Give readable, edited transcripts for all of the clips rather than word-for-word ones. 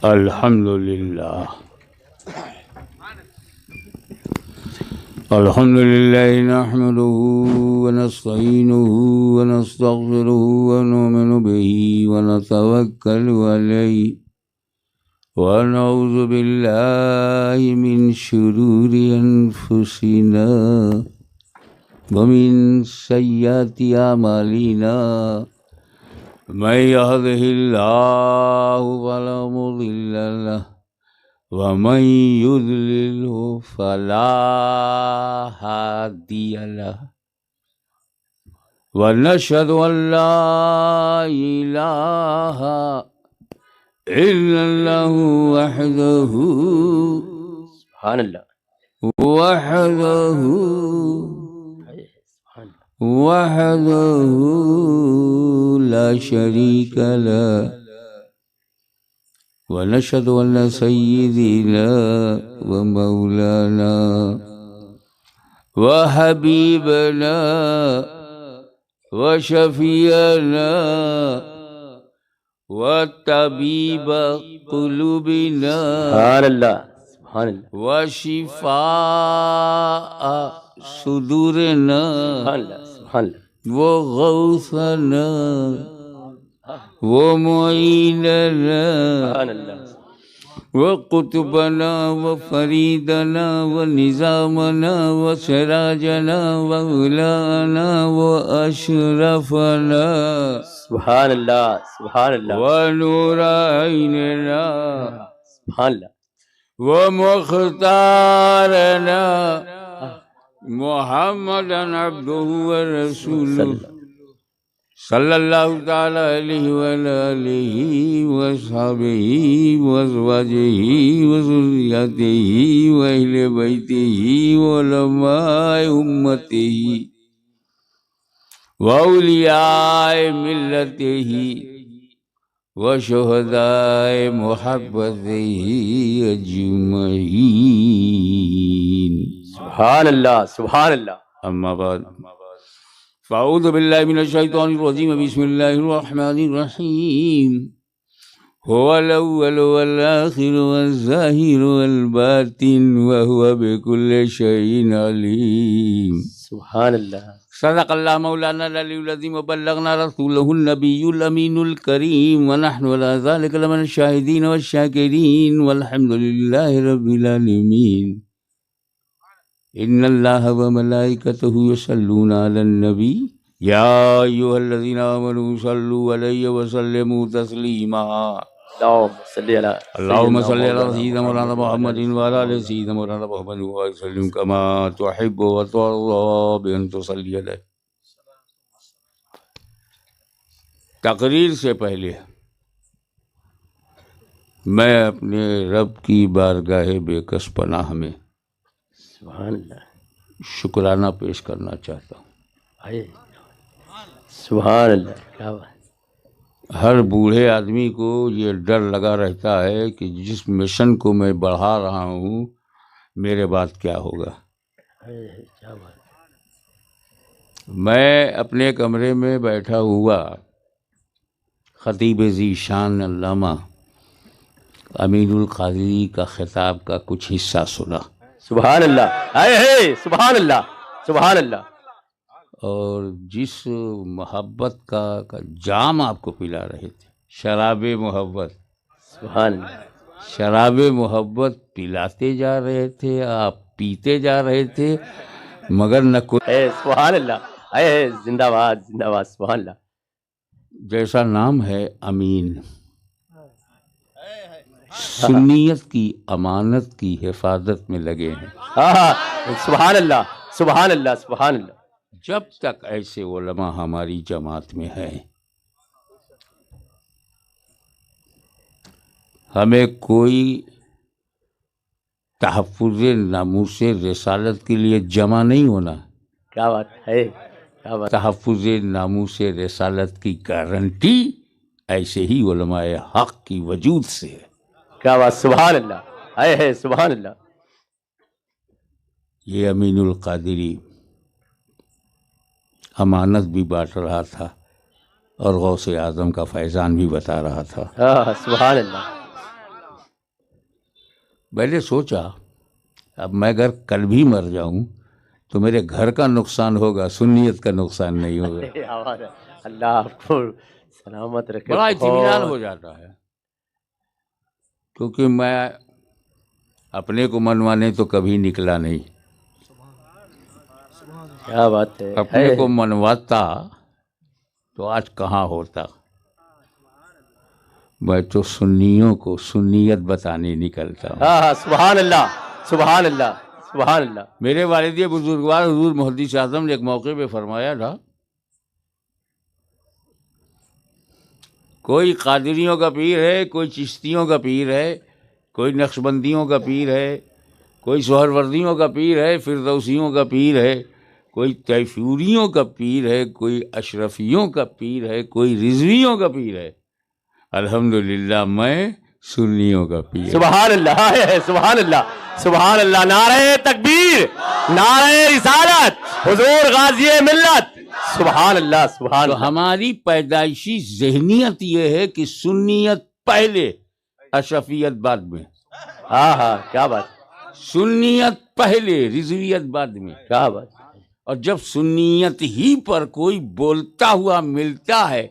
الحمد للہ الحمد للہ نحمده ونستعینه ونستغفره ونؤمن به ونتوکل علیہ ونعوذ باللہ من شرور انفسنا ومن سیئات اعمالنا من يهده الله فلا مضل له ومن يضلله فلا هادي له ونشهد أن لا إله إلا الله وحده سبحان اللہ وحده لا شريك له ونشهد أن سيدنا ومولانا وحبيبنا وشفيعنا وطبيب قلوبنا سبحان اللہ سبحان اللہ وشفاء صدورنا سبحان اللہ سبحان اللہ وغوثنا ومعيننا سبحان اللہ وقطبنا وفريدنا ونظامنا وسراجنا وولانا وأشرفنا سبحان اللہ سبحان اللہ ونور عيننا سبحان اللہ ومختارنا محمدا عبده ورسوله صلی اللہ تعالی علیہ وعلی آلہ وصحبہ وازواجہ وذریتہ واہل بیتہ وعلماء امتہ واولیاء ملتہ وشہداء محبتہ اجمعین. سبحان اللہ سبحان اللہ. اما بعد فاعوذ باللہ من الشیطان الرجیم بسم اللہ الرحمن الرحیم هو الاول والآخر والظاہر والباطن وهو بكل شیء علیم. سبحان اللہ. صدق اللہ مولانا العلی العظیم وبلغنا رسولہ النبی الامین الکریم ونحن على ذلك لمن الشاہدین والشاکرین والحمد للہ رب العالمین. ان اللہ وملائکتہ یصلون علی النبی یا ایھا الذین آمنوا صلوا علیہ وسلموا تسلیما. اللہم صل علی سیدنا مولانا محمد وعلی آل سیدنا مولانا محمد وسلم کما تحب وترضى بأن تصلی علیہ. تقریر سے پہلے میں اپنے رب کی بارگاہ بے کس پناہ میں سبحان اللہ شکرانہ پیش کرنا چاہتا ہوں. سبحان اللہ. کیا بات. ہر بوڑھے آدمی کو یہ ڈر لگا رہتا ہے کہ جس مشن کو میں بڑھا رہا ہوں میرے بعد کیا ہوگا. کیا بات. میں اپنے کمرے میں بیٹھا ہوا خطیب ذی شان علامہ امین القادری کا خطاب کا کچھ حصہ سنا. سبحان اللہ. سبحان اللہ سبحان اللہ. اور جس محبت کا جام آپ کو پلا رہے تھے، شراب محبت، سبحان اللہ. شراب محبت پلاتے جا رہے تھے، آپ پیتے جا رہے تھے، مگر نہ کوئی. سبحان اللہ. زندہ باد زندہ باد. سبحان اللہ. جیسا نام ہے امین، سنیت کی امانت کی حفاظت میں لگے ہیں. سبحان اللہ سبحان اللہ سبحان اللہ. جب تک ایسے علماء ہماری جماعت میں ہیں ہمیں کوئی تحفظ ناموس رسالت کے لیے جمع نہیں ہونا. کیا بات ہے. کیا بات. تحفظ ناموس رسالت کی گارنٹی ایسے ہی علماء حق کی وجود سے ہے. کیا بات. سبحان اللہ. سبحان اللہ. یہ امین القادری امانت بھی بانٹ رہا تھا اور غوث اعظم کا فیضان بھی بتا رہا تھا. سبحان اللہ. میں نے سوچا اب میں اگر کل بھی مر جاؤں تو میرے گھر کا نقصان ہوگا، سنیت کا نقصان نہیں ہوگا۔ اللہ آپ کو سلامت رکھے۔ بڑا اطمینان ہو جاتا ہے، کیونکہ میں اپنے کو منوانے تو کبھی نکلا نہیں، کیا بات ہے، اپنے کو منواتا تو آج کہاں ہوتا۔ میں تو سنیوں کو سنیت بتانے نکلتا ہوں۔ ہاں سبحان اللہ، سبحان اللہ، سبحان اللہ۔ میرے والد بزرگوار حضور محدث اعظم نے ایک موقع پہ فرمایا تھا، کوئی قادریوں کا پیر ہے، کوئی چشتیوں کا پیر ہے، کوئی نقشبندیوں کا پیر ہے، کوئی سہروردیوں کا پیر ہے، فردوسیوں کا پیر ہے، کوئی تیفوریوں کا پیر ہے، کوئی اشرفیوں کا پیر ہے، کوئی رضویوں کا پیر ہے۔ الحمدللہ میں سنیوں کا پیر۔ سبحان اللہ، سبحان اللہ، سبحان اللہ۔ نعرہ تکبیر، نعرہ رسالت، حضور غازی ملت، سبحان اللہ، سبحان تو اللہ۔ ہماری پیدائشی ذہنیت یہ ہے کہ سنیت پہلے، اشرفیت بعد میں، ہاں کیا بات، سنیت پہلے، رضویت بعد میں۔ کیا بات۔ اور جب سنیت ہی پر کوئی بولتا ہوا ملتا ہے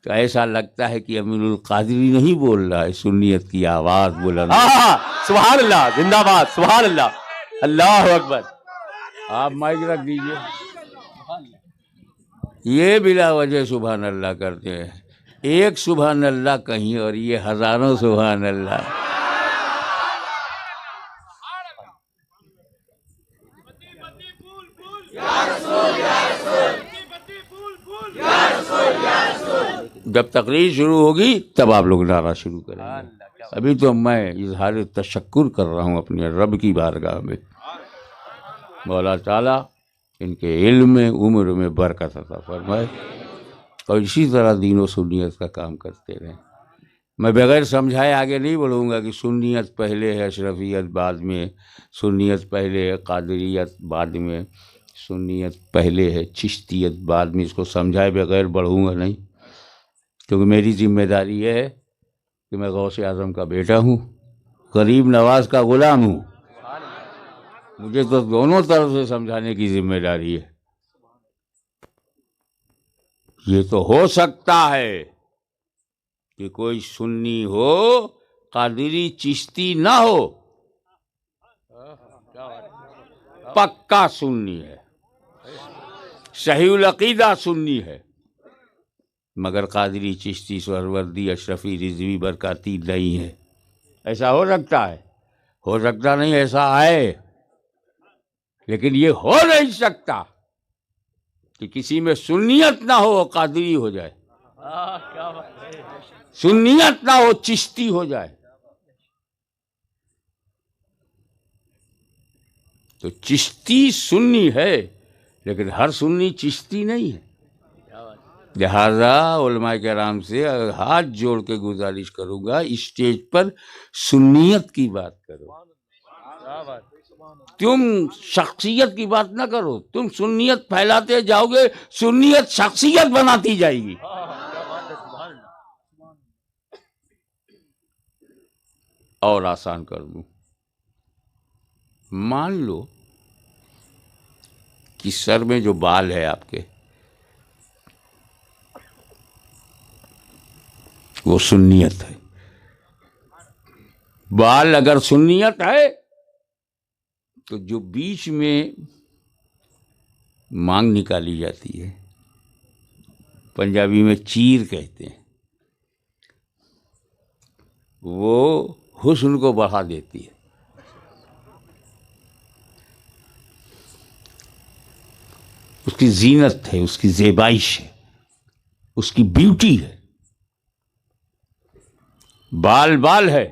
تو ایسا لگتا ہے کہ امین القادری نہیں بول رہا ہے، سنیت کی آواز بلند۔ ہاں سبحان اللہ، زندہ باد، سبحان اللہ، اللہ اکبر۔ آپ مائک رکھ دیجئے۔ یہ بلا وجہ سبحان اللہ کرتے ہیں، ایک سبحان اللہ کہیں اور یہ ہزاروں سبحان اللہ۔ جب تقریر شروع ہوگی تب آپ لوگ نعرہ شروع کریں گے۔ ابھی تو میں اظہار تشکر کر رہا ہوں اپنے رب کی بارگاہ میں، مولا تعالیٰ ان کے علم میں، عمر میں برکت عطا فرمائے اور اسی طرح دین و سنیت کا کام کرتے رہیں۔ میں بغیر سمجھائے آگے نہیں بڑھوں گا کہ سنیت پہلے ہے، اشرفیت بعد میں، سنیت پہلے ہے، قادریت بعد میں، سنیت پہلے ہے، چشتیت بعد میں۔ اس کو سمجھائے بغیر بڑھوں گا نہیں، کیونکہ میری ذمہ داری یہ ہے کہ میں غوث اعظم کا بیٹا ہوں، غریب نواز کا غلام ہوں، مجھے تو دونوں طرف سے سمجھانے کی ذمہ داری ہے۔ یہ تو ہو سکتا ہے کہ کوئی سنی ہو، قادری چشتی نہ ہو، پکا سنی ہے، صحیح العقیدہ سنی ہے، مگر قادری چشتی سہروردی اشرفی رضوی برکاتی نہیں ہے۔ ایسا ہو سکتا ہے، ہو سکتا نہیں ایسا آئے، لیکن یہ ہو نہیں سکتا کہ کسی میں سنیت نہ ہو قادری ہو جائے، سنیت نہ ہو چشتی ہو جائے۔ تو چشتی سنی ہے لیکن ہر سنی چشتی نہیں ہے۔ لہذا علماء کرام سے ہاتھ جوڑ کے گزارش کروں گا، اسٹیج پر سنیت کی بات کرو، تم شخصیت کی بات نہ کرو۔ تم سنیت پھیلاتے جاؤ گے، سنیت شخصیت بناتی جائے گی۔ اور آسان کر دوں، مان لو کہ سر میں جو بال ہے آپ کے وہ سنیت ہے، بال اگر سنیت ہے تو جو بیچ میں مانگ نکالی جاتی ہے، پنجابی میں چیر کہتے ہیں، وہ حسن کو بڑھا دیتی ہے۔ اس کی زینت ہے، اس کی زیبائش ہے، اس کی بیوٹی ہے۔ بال بال ہے،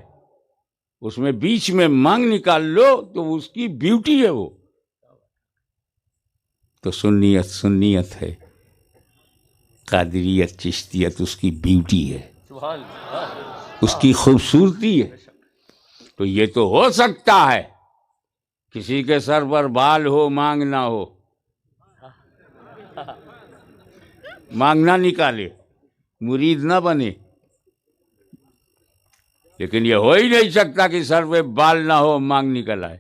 اس میں بیچ میں مانگ نکال لو تو اس کی بیوٹی ہے وہ۔ تو سنیت سنیت ہے، قادریت چشتیت اس کی بیوٹی ہے، اس کی خوبصورتی ہے۔ تو یہ تو ہو سکتا ہے کسی کے سر پر بال ہو، مانگ نہ ہو، مانگ نہ نکالے، مرید نہ بنے، لیکن یہ ہو ہی نہیں سکتا کہ سر پہ بال نہ ہو مانگ نکل آئے.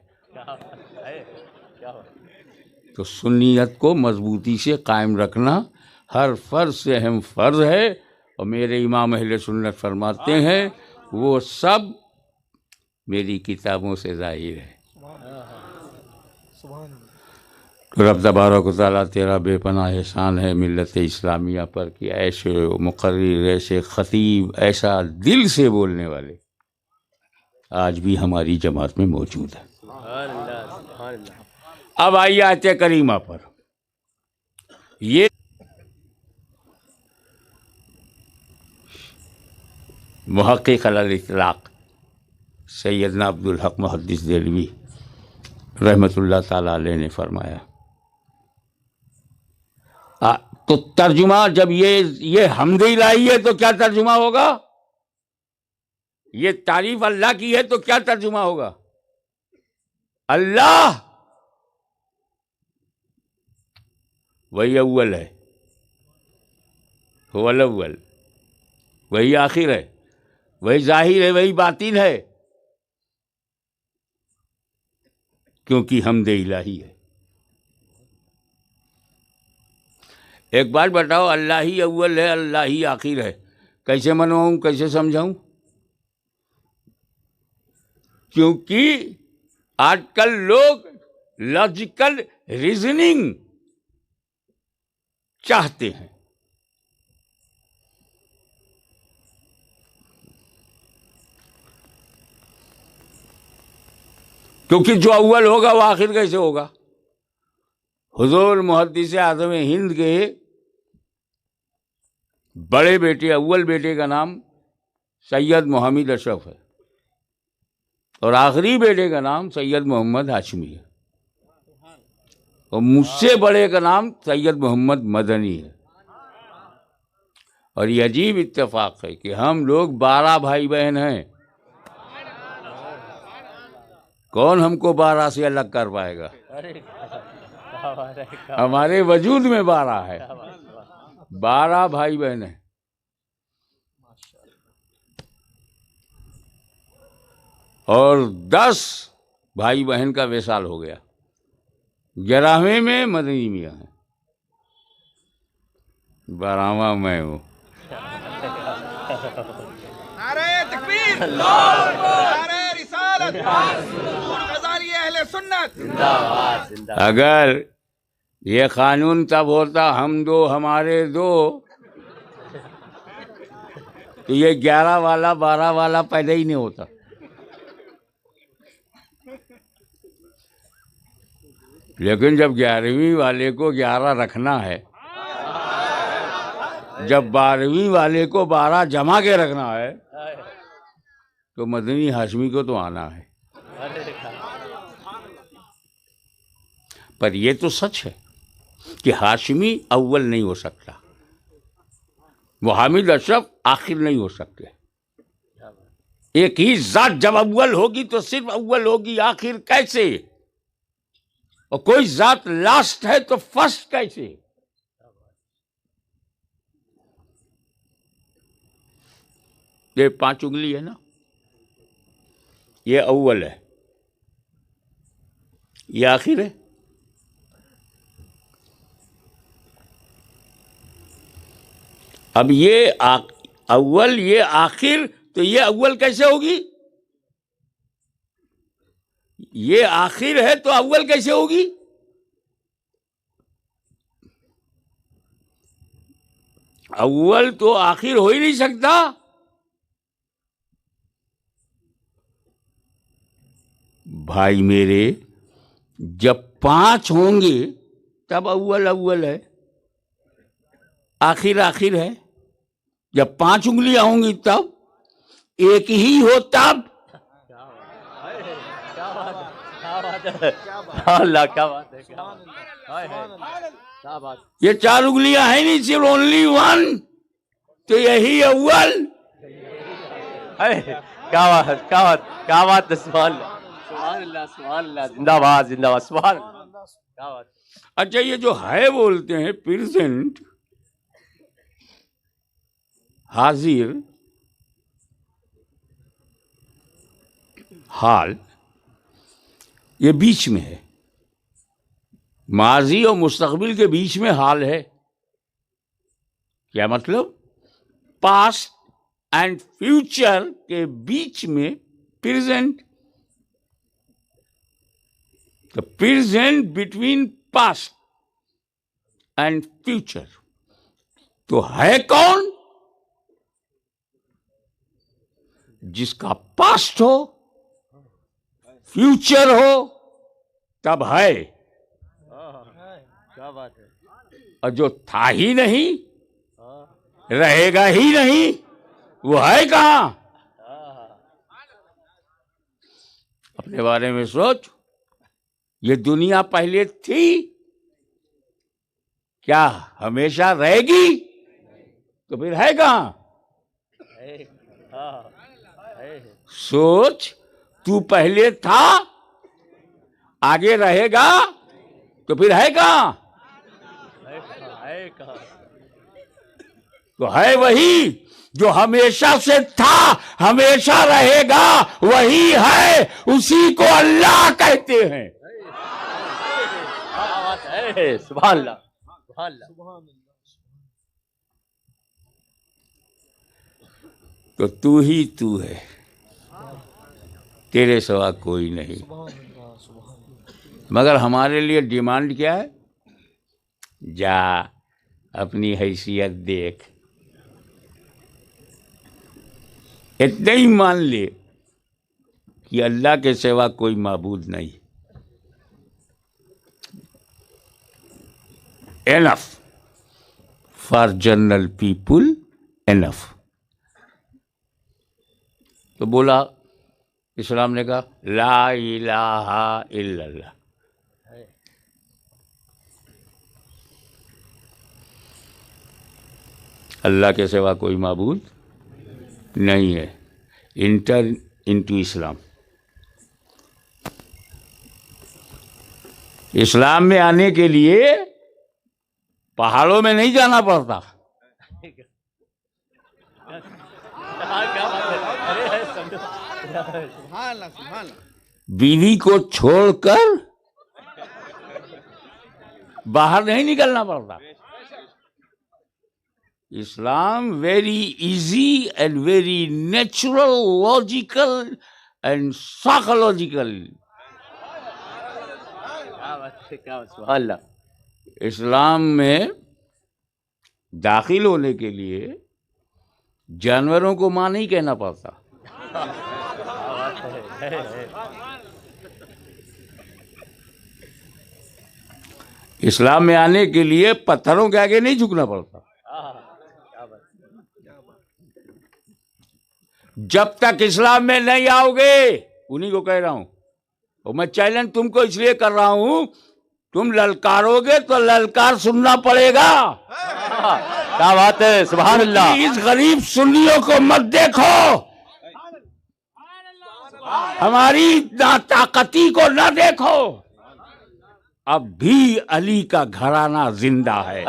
تو سنیت کو مضبوطی سے قائم رکھنا ہر فرض سے اہم فرض ہے، اور میرے امام اہل سنت فرماتے ہیں وہ سب میری کتابوں سے ظاہر ہے. رب تبارک و تعالیٰ تیرا بے پناہ احسان ہے ملت اسلامیہ پر کہ ایسے مقرر، ایسے خطیب، ایسا دل سے بولنے والے آج بھی ہماری جماعت میں موجود ہیں. اب آئیے آیت کریمہ پر. یہ محقق علی الاطلاق سیدنا عبدالحق محدث دہلوی رحمۃ اللہ تعالی علیہ نے فرمایا. تو ترجمہ جب یہ حمد الہی ہے تو کیا ترجمہ ہوگا؟ یہ تعریف اللہ کی ہے تو کیا ترجمہ ہوگا؟ اللہ وہی اول ہے، هو الاول، وہی آخر ہے، وہی ظاہر ہے، وہی باطن ہے، کیونکہ حمد الہی ہے. ایک بات بتاؤ، اللہ ہی اول ہے، اللہ ہی آخر ہے، کیسے منواؤں، کیسے سمجھاؤں؟ کیونکہ آج کل لوگ لاجیکل ریزننگ چاہتے ہیں. کیونکہ جو اول ہوگا وہ آخر کیسے ہوگا؟ حضور محدث اعظم ہند کے بڑے بیٹے، اول بیٹے کا نام سید محمد اشرف ہے، اور آخری بیٹے کا نام سید محمد ہاشمی ہے، اور مجھ سے بڑے کا نام سید محمد مدنی ہے. اور یہ عجیب اتفاق ہے کہ ہم لوگ 12 بھائی بہن ہیں. کون ہم کو 12 سے الگ کر پائے گا؟ ہمارے وجود میں 12 ہے، 12 بھائی بہن ہیں. اور 10 بھائی بہن کا وصال ہو گیا. 11ویں میں مدنی میاں ہیں، 12واں میں ہوں. نعرہ تکبیر، نعرہ رسالت، غزالی اہل سنت. اگر یہ قانون تب ہوتا ہم دو ہمارے دو، تو یہ 11 والا 12 والا پیدا ہی نہیں ہوتا. لیکن جب 11ویں والے کو 11 رکھنا ہے، جب 12ویں والے کو 12 جمع کے رکھنا ہے، تو مدنی ہاشمی کو تو آنا ہے. پر یہ تو سچ ہے کہ ہاشمی اول نہیں ہو سکتا، محمد اشرف آخر نہیں ہو سکتے. ایک ہی ذات جب اول ہوگی تو صرف اول ہوگی، آخر کیسے؟ اور کوئی ذات لاسٹ ہے تو فرسٹ کیسے؟ یہ 5 انگلی ہے نا، یہ اول ہے، یہ آخر ہے. اب یہ اول، یہ آخر، تو یہ اول کیسے ہوگی؟ یہ آخر ہے تو اول کیسے ہوگی؟ اول تو آخر ہو ہی نہیں سکتا. بھائی میرے، جب 5 ہوں گے تب اول اول ہے، آخر آخر ہے. جب 5 انگلیاں ہوں گی تب، ایک ہی ہو تب. اللہ کیا بات ہے، یہ 4 انگلیاں ہیں نہیں، صرف اونلی 1، تو یہی اول. کیا بات، کیا بات، کیا بات. سبحان اللہ، سبحان اللہ، زندہ باد، زندہ باد، سبحان اللہ، کیا بات. اچھا، یہ جو ہے بولتے ہیں پریزنٹ، حاضر، حال یہ بیچ میں ہے، ماضی اور مستقبل کے بیچ میں حال ہے. کیا مطلب؟ پاسٹ اینڈ فیوچر کے بیچ میں present. The present between past and future. تو ہے کون؟ جس کا پاسٹ ہو، فیوچر ہو، تب ہے. اور جو تھا ہی نہیں، رہے گا ہی نہیں، وہ ہے کہاں؟ اپنے بارے میں سوچ. یہ دنیا پہلے تھی، کیا ہمیشہ رہے گی؟ تو پھر ہے کہاں؟ سوچ، تو پہلے تھا، آگے رہے گا، تو پھر ہے کہاں؟ تو ہے وہی جو ہمیشہ سے تھا، ہمیشہ رہے گا، وہی ہے، اسی کو اللہ کہتے ہیں. سبحان اللہ، سبحان اللہ. تو ہی تو ہے، تیرے سوا کوئی نہیں. مگر ہمارے لیے ڈیمانڈ کیا ہے؟ جا اپنی حیثیت دیکھ، اتنا ہی مان لے کہ اللہ کے سوا کوئی معبود نہیں. Enough for general people, enough. تو بولا، اسلام نے کہا لا الہ الا اللہ. اللہ کے سوا کوئی معبود نہیں ہے. انٹر انٹو اسلام. اسلام میں آنے کے لیے پہاڑوں میں نہیں جانا پڑتا. بیوی کو چھوڑ کر باہر نہیں نکلنا پڑتا. اسلام very easy and very natural, logical and psychological. اسلام میں داخل ہونے کے لیے جانوروں کو ماں نہیں کہنا پڑتا. اسلام میں آنے کے لیے پتھروں کے آگے نہیں جھکنا پڑتا. جب تک اسلام میں نہیں آؤ گے، انہیں کو کہہ رہا ہوں، اور میں چیلنج تم کو اس لیے کر رہا ہوں، تم للکارو گے تو للکار سننا پڑے گا. کیا بات ہے، سبحان اللہ. اس غریب سنیوں کو مت دیکھو، ہماری ناطاقتی کو نہ دیکھو. اب بھی علی کا گھرانہ زندہ ہے.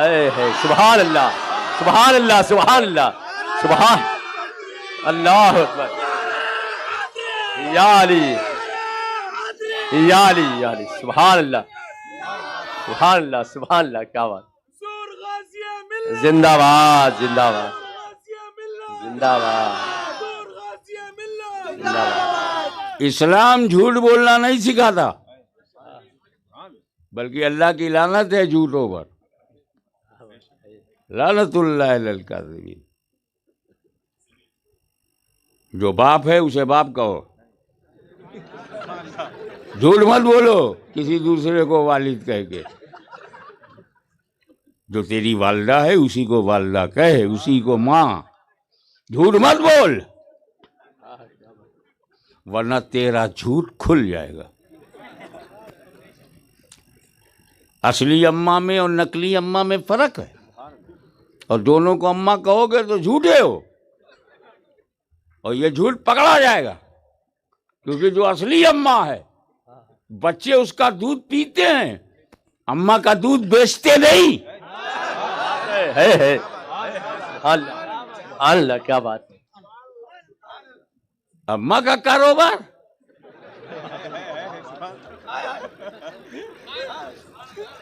سبحان اللہ، سبحان اللہ، سبحان اللہ، سبحان اللہ اکبر. یا علی، یا علی، یا علی. سبحان اللہ، سبحان اللہ، سبحان اللہ. کیا بات. زندہ باد، زندہ باد، زندہ باد، زندہ باد. اسلام جھوٹ بولنا نہیں سکھاتا، بلکہ اللہ کی لعنت ہے جھوٹوں پر. لعنت اللہ علی الکاذبین. جو باپ ہے اسے باپ کہو، جھوٹ مت بولو کسی دوسرے کو والد کہہ کے. جو تیری والدہ ہے اسی کو والدہ کہے، اسی کو ماں. جھوٹ مت بول، ورنہ تیرا جھوٹ کھل جائے گا. اصلی اماں میں اور نقلی اماں میں فرق ہے، اور دونوں کو اماں کہو گے تو جھوٹے ہو، اور یہ جھوٹ پکڑا جائے گا. کیونکہ جو اصلی اماں ہے، بچے اس کا دودھ پیتے ہیں، اماں کا دودھ بیچتے نہیں. اللہ، کیا بات ہے. اماں کا کاروبار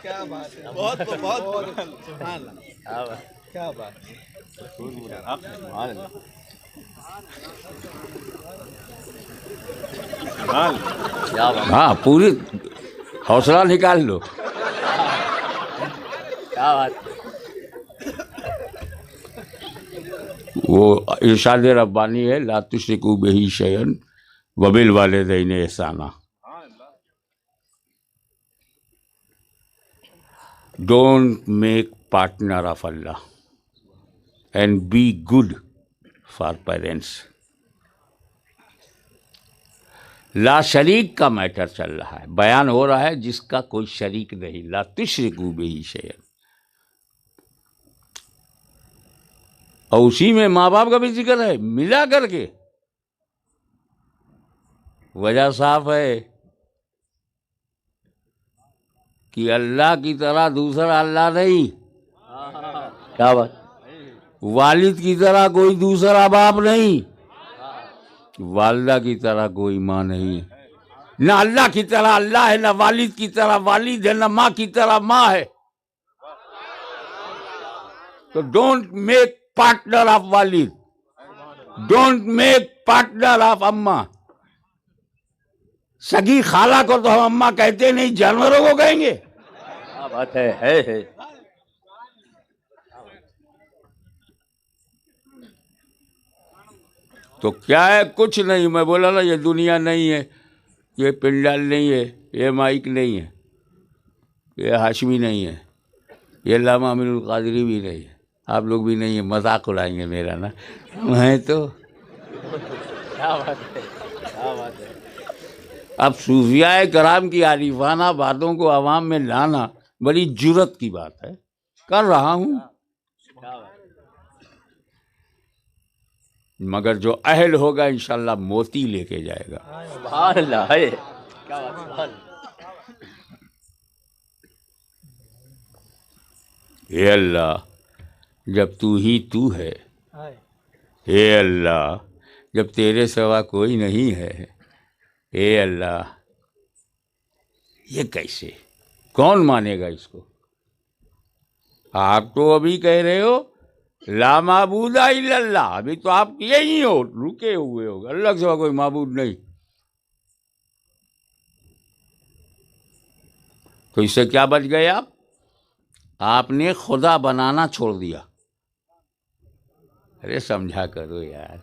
کیا بات ہے، بہت بہت سبحان اللہ، کیا بات ہے. ہاں پوری حوصلہ نکال لو. کیا بات. وہ ارشاد ربانی ہے لا تشرکوا بہ شیئا وبالوالدین احسانا. Don't make partner of Allah and be good for parents. لا شریک کا میٹر چل رہا ہے، بیان ہو رہا ہے جس کا کوئی شریک نہیں. لا تشرکوا بہ شیئا، اور اسی میں ماں باپ کا بھی ذکر ہے ملا کر کے. وجہ صاف ہے کہ اللہ کی طرح دوسرا اللہ نہیں، کیا بات. والد کی طرح کوئی دوسرا باپ نہیں، والدہ کی طرح کوئی ماں نہیں ہے. نہ اللہ کی طرح اللہ ہے، نہ والد کی طرح والد ہے، نہ ماں کی طرح ماں ہے. تو ڈونٹ میک پارٹنر آف والد، ڈونٹ میک پارٹنر آف اماں. سگی خالہ کو تو ہم اماں کہتے نہیں، جانوروں کو کہیں گے. کیا بات ہے. تو کیا ہے؟ کچھ نہیں. میں بولا نا یہ دنیا نہیں ہے، یہ پنڈال نہیں ہے، یہ مائک نہیں ہے، یہ ہاشمی نہیں ہے، یہ علامہ امین القادری بھی نہیں ہے، آپ لوگ بھی نہیں ہیں. مذاق اڑائیں گے میرا نا. میں تو کیا بات ہے. کیا بات ہے. اب صوفیاء کرام کی عارفانہ باتوں کو عوام میں لانا بڑی جرت کی بات ہے. کر رہا ہوں، مگر جو اہل ہوگا انشاءاللہ موتی لے کے جائے گا. سبحان اللہ. کیا بات. سبحان اللہ. اے اللہ جب تو ہی تو ہے، اے اللہ جب تیرے سوا کوئی نہیں ہے، اے اللہ یہ کیسے؟ کون مانے گا اس کو؟ آپ تو ابھی کہہ رہے ہو لا معبود الا اللہ، ابھی تو آپ یہی ہو، رکے ہوئے ہو، اللہ کے سوا کوئی معبود نہیں. تو اس سے کیا بچ گئے آپ نے خدا بنانا چھوڑ دیا. ارے سمجھا کرو یار.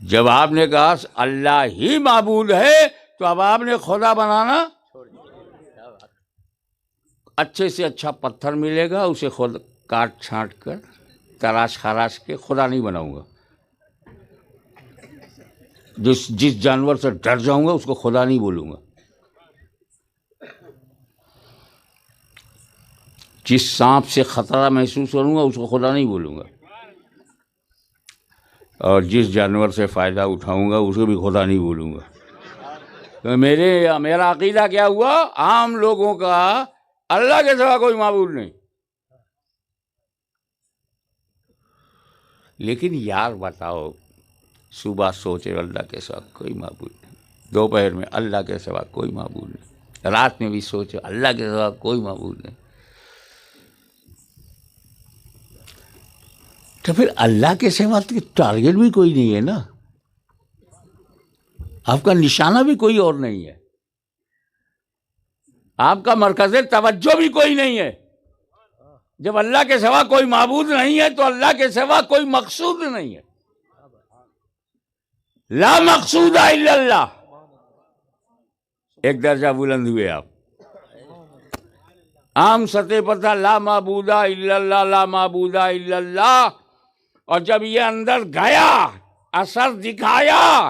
جب آپ نے کہا اللہ ہی معبود ہے تو اب آپ نے خدا بنانا. اچھے سے اچھا پتھر ملے گا اسے خود کاٹ چھانٹ کر تراش خراش کے خدا نہیں بناؤں گا. جس جانور سے ڈر جاؤں گا اس کو خدا نہیں بولوں گا. جس سانپ سے خطرہ محسوس کروں گا اس کو خدا نہیں بولوں گا. اور جس جانور سے فائدہ اٹھاؤں گا اسے بھی خدا نہیں بولوں گا. تو میرا عقیدہ کیا ہوا؟ عام لوگوں کا اللہ کے سوا کوئی معبود نہیں. لیکن یار بتاؤ، صبح سوچے اللہ کے سوا کوئی معبود نہیں، دوپہر میں اللہ کے سوا کوئی معبود نہیں، رات میں بھی سوچے اللہ کے سوا کوئی معبود نہیں. تو پھر اللہ کے سوا ٹارگیٹ بھی کوئی نہیں ہے نا، آپ کا نشانہ بھی کوئی اور نہیں ہے، آپ کا مرکز توجہ بھی کوئی نہیں ہے. جب اللہ کے سوا کوئی معبود نہیں ہے تو اللہ کے سوا کوئی مقصود نہیں ہے. لا مقصود الا اللہ. ایک درجہ بلند ہوئے آپ. عام سطح پر تھا لا معبود الا اللہ، لا معبود الا اللہ، اور جب یہ اندر گیا، اثر دکھایا،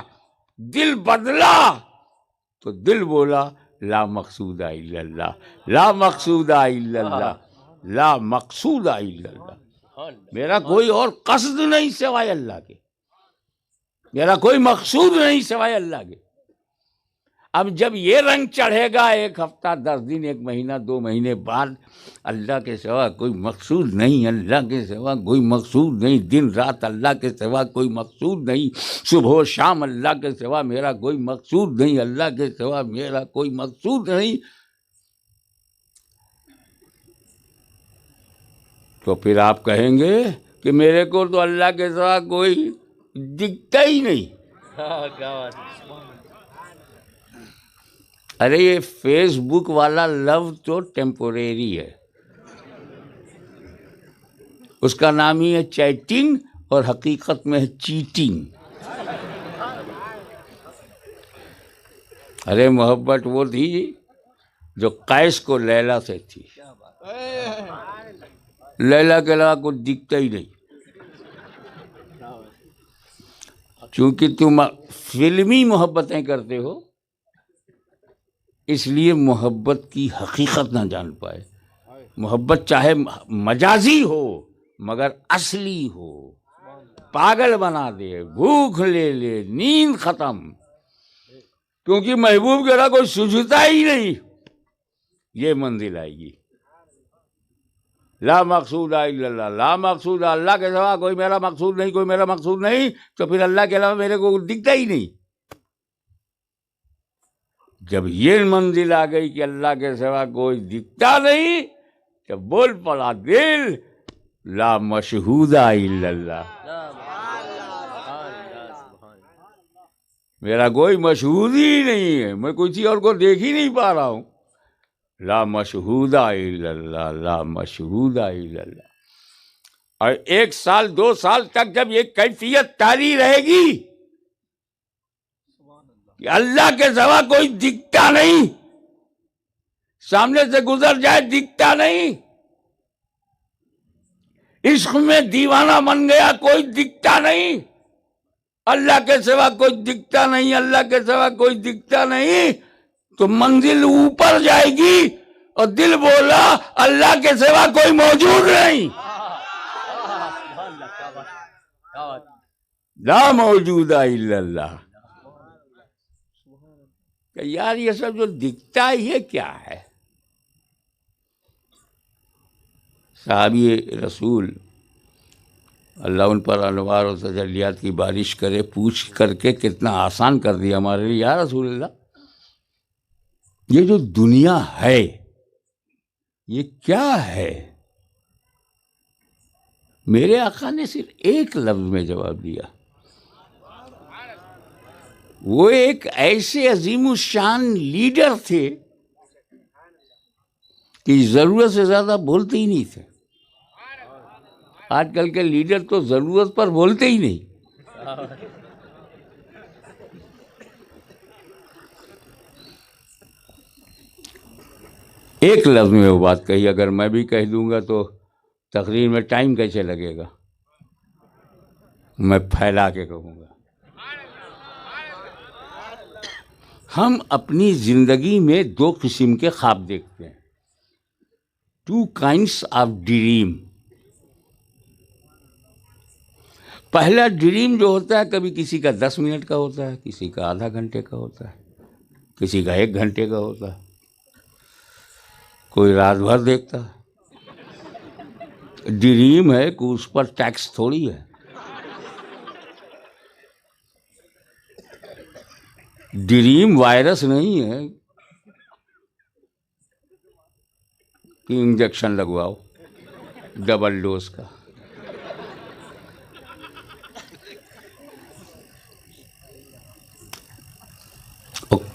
دل بدلا، تو دل بولا لا مقصود الا اللہ، لا مقصود الا اللہ، لا مقصود الا اللہ. میرا کوئی اور قصد نہیں سوائے اللہ کے، میرا کوئی مقصود نہیں سوائے اللہ کے. اب جب یہ رنگ چڑھے گا 1 ہفتہ 10 دن 1 مہینہ 2 مہینے بعد، اللہ کے سوا کوئی مقصود نہیں، اللہ کے سوا کوئی مقصود نہیں، دن رات اللہ کے سوا کوئی مقصود نہیں، صبح و شام اللہ کے سوا میرا کوئی مقصود نہیں، اللہ کے سوا میرا کوئی مقصود نہیں. تو پھر آپ کہیں گے کہ میرے کو تو اللہ کے سوا کوئی دکھتا ہی نہیں. کیا بات ہے. ارے یہ فیس بک والا لو تو ٹیمپوریری ہے، اس کا نام ہی ہے چیٹنگ، اور حقیقت میں ہے چیٹنگ. ارے محبت وہ تھی جو قیس کو لیلا سے تھی، لیلا کے علاوہ کچھ دکھتا ہی نہیں. چونکہ تم فلمی محبتیں کرتے ہو اس لیے محبت کی حقیقت نہ جان پائے. محبت چاہے مجازی ہو مگر اصلی ہو، پاگل بنا دے، بھوک لے لے، نیند ختم، کیونکہ محبوب کے علاوہ کوئی سوجھتا ہی نہیں، یہ منزل آئے گی. لا مقصود الا اللہ، لا مقصود اللہ کے سوا کوئی میرا مقصود نہیں، کوئی میرا مقصود نہیں، تو پھر اللہ کے علاوہ میرے کو دکھتا ہی نہیں. جب یہ منزل آ گئی کہ اللہ کے سوا کوئی دکھتا نہیں، تو بول پڑا دل لا مشہود الا اللہ، میرا کوئی مشہود ہی نہیں ہے، میں کسی اور کو دیکھ ہی نہیں پا رہا ہوں. لا مشہود الا اللہ، لا مشہود الا اللہ. اور 1 سال 2 سال تک جب یہ کیفیت طاری رہے گی کہ اللہ کے سوا کوئی دکھتا نہیں، سامنے سے گزر جائے دکھتا نہیں، عشق میں دیوانہ بن گیا کوئی دکھتا نہیں، اللہ کے سوا کوئی دکھتا نہیں، اللہ کے سوا کوئی دکھتا نہیں، تو منزل اوپر جائے گی اور دل بولا اللہ کے سوا کوئی موجود نہیں، لا موجود الا اللہ. کہ یار یہ سب جو دکھتا ہے یہ کیا ہے؟ صحابی رسول اللہ ان پر انوار و تجلیات کی بارش کرے، پوچھ کر کے کتنا آسان کر دیا ہمارے لیے. یا رسول اللہ یہ جو دنیا ہے یہ کیا ہے؟ میرے آقا نے صرف ایک لفظ میں جواب دیا. وہ ایک ایسے عظیم الشان لیڈر تھے کہ ضرورت سے زیادہ بولتے ہی نہیں تھے. آج کل کے لیڈر تو ضرورت پر بولتے ہی نہیں. ایک لفظ میں وہ بات کہی، اگر میں بھی کہہ دوں گا تو تقریر میں ٹائم کیسے لگے گا؟ میں پھیلا کے کہوں گا. ہم اپنی زندگی میں 2 قسم کے خواب دیکھتے ہیں، 2 kinds of dream. پہلا ڈریم جو ہوتا ہے کبھی کسی کا 10 منٹ کا ہوتا ہے، کسی کا آدھا گھنٹے کا ہوتا ہے، کسی کا 1 گھنٹے کا ہوتا ہے، کوئی رات بھر دیکھتا ہے. ڈریم ہے کہ اس پر ٹیکس تھوڑی ہے. ڈریم وائرس نہیں ہے کہ انجیکشن لگواؤ ڈبل ڈوز کا.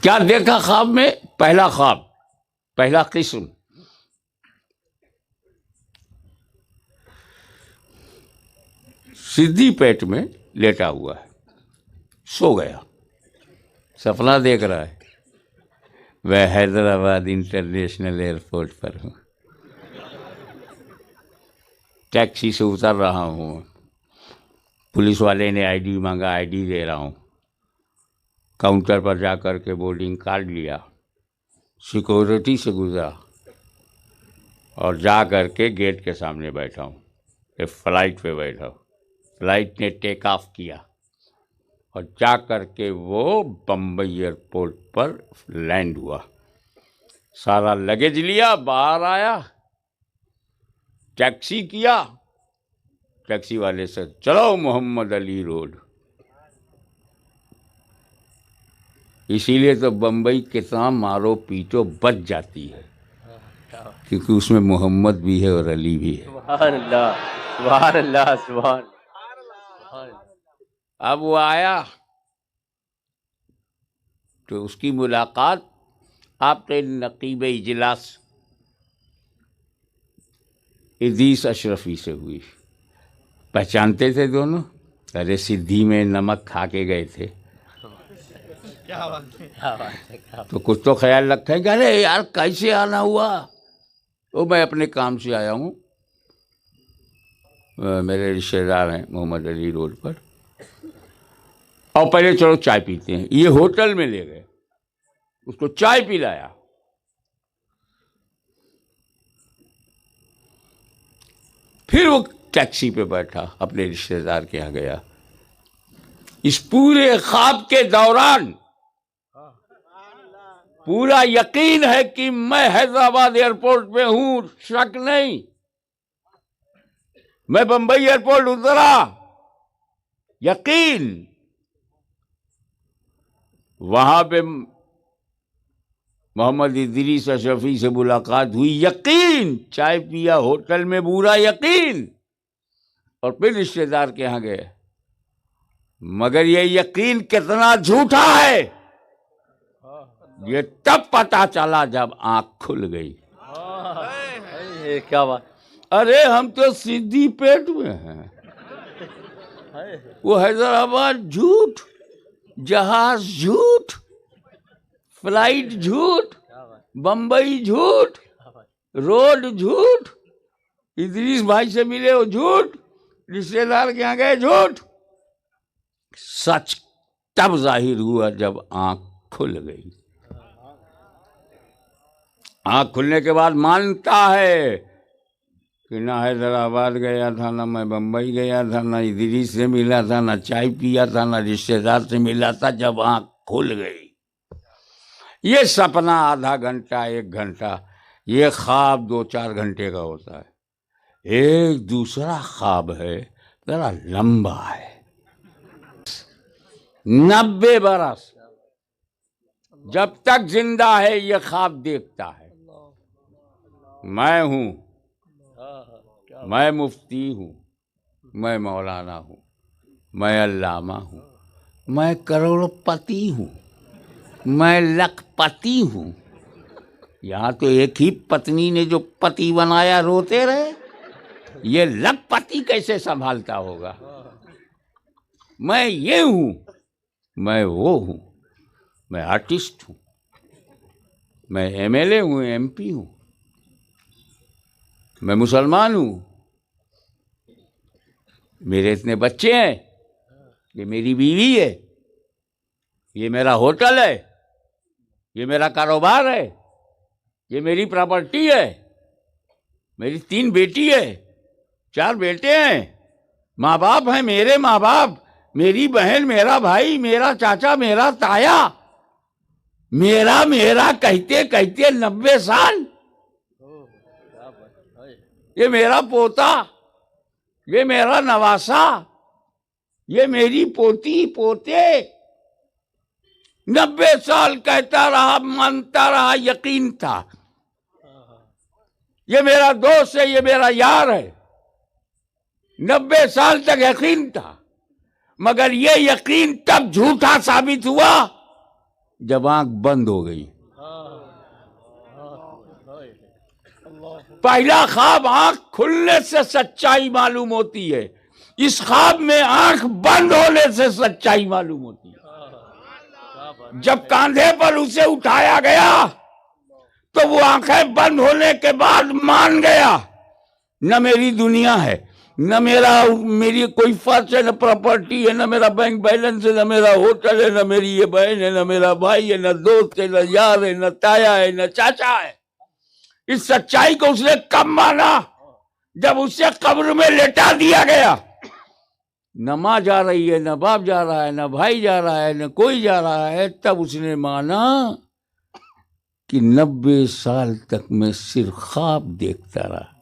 کیا دیکھا خواب میں؟ پہلا خواب، پہلا قسم، سیدھی پیٹ میں لیٹا ہوا ہے، سو گیا، سپنا دیکھ رہا ہے میں حیدرآباد انٹرنیشنل ایئرپورٹ پر ہوں، ٹیکسی سے اتر رہا ہوں، پولیس والے نے آئی ڈی مانگا، آئی ڈی دے رہا ہوں، کاؤنٹر پر جا کر کے بورڈنگ کارڈ لیا، سیکورٹی سے گزرا اور جا کر کے گیٹ کے سامنے بیٹھا ہوں. ایک فلائٹ پہ بیٹھا ہوں، فلائٹ نے ٹیک آف کیا اور جا کر کے وہ بمبئی ایئرپورٹ پر لینڈ ہوا. سارا لگیج لیا، باہر آیا، ٹیکسی کیا، ٹیکسی والے سے چلو محمد علی روڈ. اسی لیے تو بمبئی کتنا مارو پیٹو بچ جاتی ہے. کیونکہ اس میں محمد بھی ہے اور علی بھی ہے. سبحان اللہ سبحان اللہ سبحان اللہ. اب وہ آیا تو اس کی ملاقات آپ کے نقیب اجلاس ادریس اشرفی سے ہوئی. پہچانتے تھے دونوں؟ ارے سدھی میں نمک کھا کے گئے تھے تو کچھ تو خیال رکھیں کہ ارے یار کیسے آنا ہوا. وہ میں اپنے کام سے آیا ہوں، میرے رشتے دار ہیں محمد علی روڈ پر، اور پہلے چلو چائے پیتے ہیں. یہ ہوٹل میں لے گئے، اس کو چائے پلایا. پھر وہ ٹیکسی پہ بیٹھا، اپنے رشتے دار کے یہاں گیا. اس پورے خواب کے دوران پورا یقین ہے کہ میں حیدرآباد ایئرپورٹ پہ ہوں، شک نہیں. میں بمبئی ایئرپورٹ اترا، یقین. وہاں پہ محمد ادریس اشرفی سے ملاقات ہوئی، یقین. چائے پیا ہوٹل میں، پورا یقین. اور پھر رشتے دار کے یہاں گئے. مگر یہ یقین کتنا جھوٹا ہے یہ تب پتا چلا جب آنکھ کھل گئی. کیا بات. ارے ہم تو سیدھی پیٹ میں ہیں. وہ حیدرآباد جھوٹ، جہاز جھوٹ، فلائٹ جھوٹ، بمبئی جھوٹ، روڈ جھوٹ، ادریس بھائی سے ملے وہ جھوٹ، رشتے دار کے یہاں گئے جھوٹ. سچ تب ظاہر ہوا جب آنکھ کھل گئی. آنکھ کھلنے کے بعد مانتا ہے کہ نہ حیدرآباد گیا تھا، نہ میں بمبئی گیا تھا، نہ ادریس سے ملا تھا، نہ چائے پیا تھا، نہ رشتے دار سے ملا تھا. جب آنکھ کھل گئی، یہ سپنا آدھا گھنٹہ، 1 گھنٹہ، یہ خواب 2-4 گھنٹے کا ہوتا ہے. ایک دوسرا خواب ہے ذرا لمبا ہے، 90 برس جب تک زندہ ہے یہ خواب دیکھتا ہے. میں ہوں، میں مفتی ہوں، میں مولانا ہوں، میں علامہ ہوں، میں کروڑ پتی ہوں، میں لکھ پتی ہوں. یہاں تو ایک ہی پتنی نے جو پتی بنایا روتے رہے، یہ لکھ پتی کیسے سنبھالتا ہوگا. میں یہ ہوں، میں وہ ہوں، میں آرٹسٹ ہوں، میں ایم ایل اے ہوں، ایم پی ہوں، میں مسلمان ہوں، میرے اتنے بچے ہیں، یہ میری بیوی ہے، یہ میرا ہوٹل ہے، یہ میرا کاروبار ہے، یہ میری پراپرٹی ہے، میری 3 بیٹی ہے، 4 بیٹے ہیں، ماں باپ ہیں، میرے ماں باپ، میری بہن، میرا بھائی، میرا چاچا، میرا تایا، میرا کہتے کہتے 90 سال. یہ میرا پوتا، یہ میرا نواسا، یہ میری پوتی پوتے. 90 سال کہتا رہا، مانتا رہا، یقین تھا. یہ میرا دوست ہے، یہ میرا یار ہے. 90 سال تک یقین تھا، مگر یہ یقین تب جھوٹا ثابت ہوا جب آنکھ بند ہو گئی. پہلا خواب آنکھ کھلنے سے سچائی معلوم ہوتی ہے، اس خواب میں آنکھ بند ہونے سے سچائی معلوم ہوتی ہے. جب کاندھے پر اسے اٹھایا گیا تو وہ آنکھیں بند ہونے کے بعد مان گیا، نہ میری دنیا ہے، نہ میری کوئی فرض ہے، نہ پراپرٹی ہے، نہ میرا بینک بیلنس ہے، نہ میرا ہوٹل ہے، نہ میری یہ بہن ہے، نہ میرا بھائی ہے، نہ دوست ہے، نہ یار ہے، نہ تایا ہے، نہ چاچا ہے. اس سچائی کو اس نے کب مانا؟ جب اسے قبر میں لٹا دیا گیا. نہ ماں جا رہی ہے، نہ باپ جا رہا ہے، نہ بھائی جا رہا ہے، نہ کوئی جا رہا ہے. تب اس نے مانا کہ 90 سال تک میں صرف خواب دیکھتا رہا.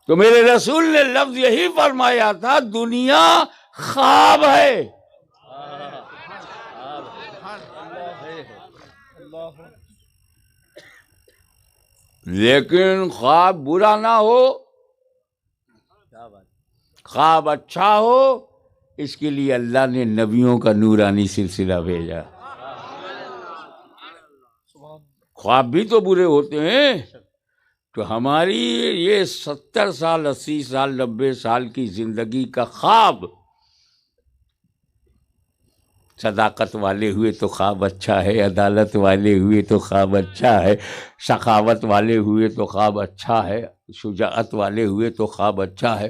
تو میرے رسول نے لفظ یہی فرمایا تھا، دنیا خواب ہے. لیکن خواب برا نہ ہو، خواب اچھا ہو، اس کے لیے اللہ نے نبیوں کا نورانی سلسلہ بھیجا۔ خواب بھی تو برے ہوتے ہیں، تو ہماری یہ 70 سال 80 سال 90 سال کی زندگی کا خواب صداقت والے ہوئے تو خواب اچھا ہے، عدالت والے ہوئے تو خواب اچھا ہے، سخاوت والے ہوئے تو خواب اچھا ہے، شجاعت والے ہوئے تو خواب اچھا ہے،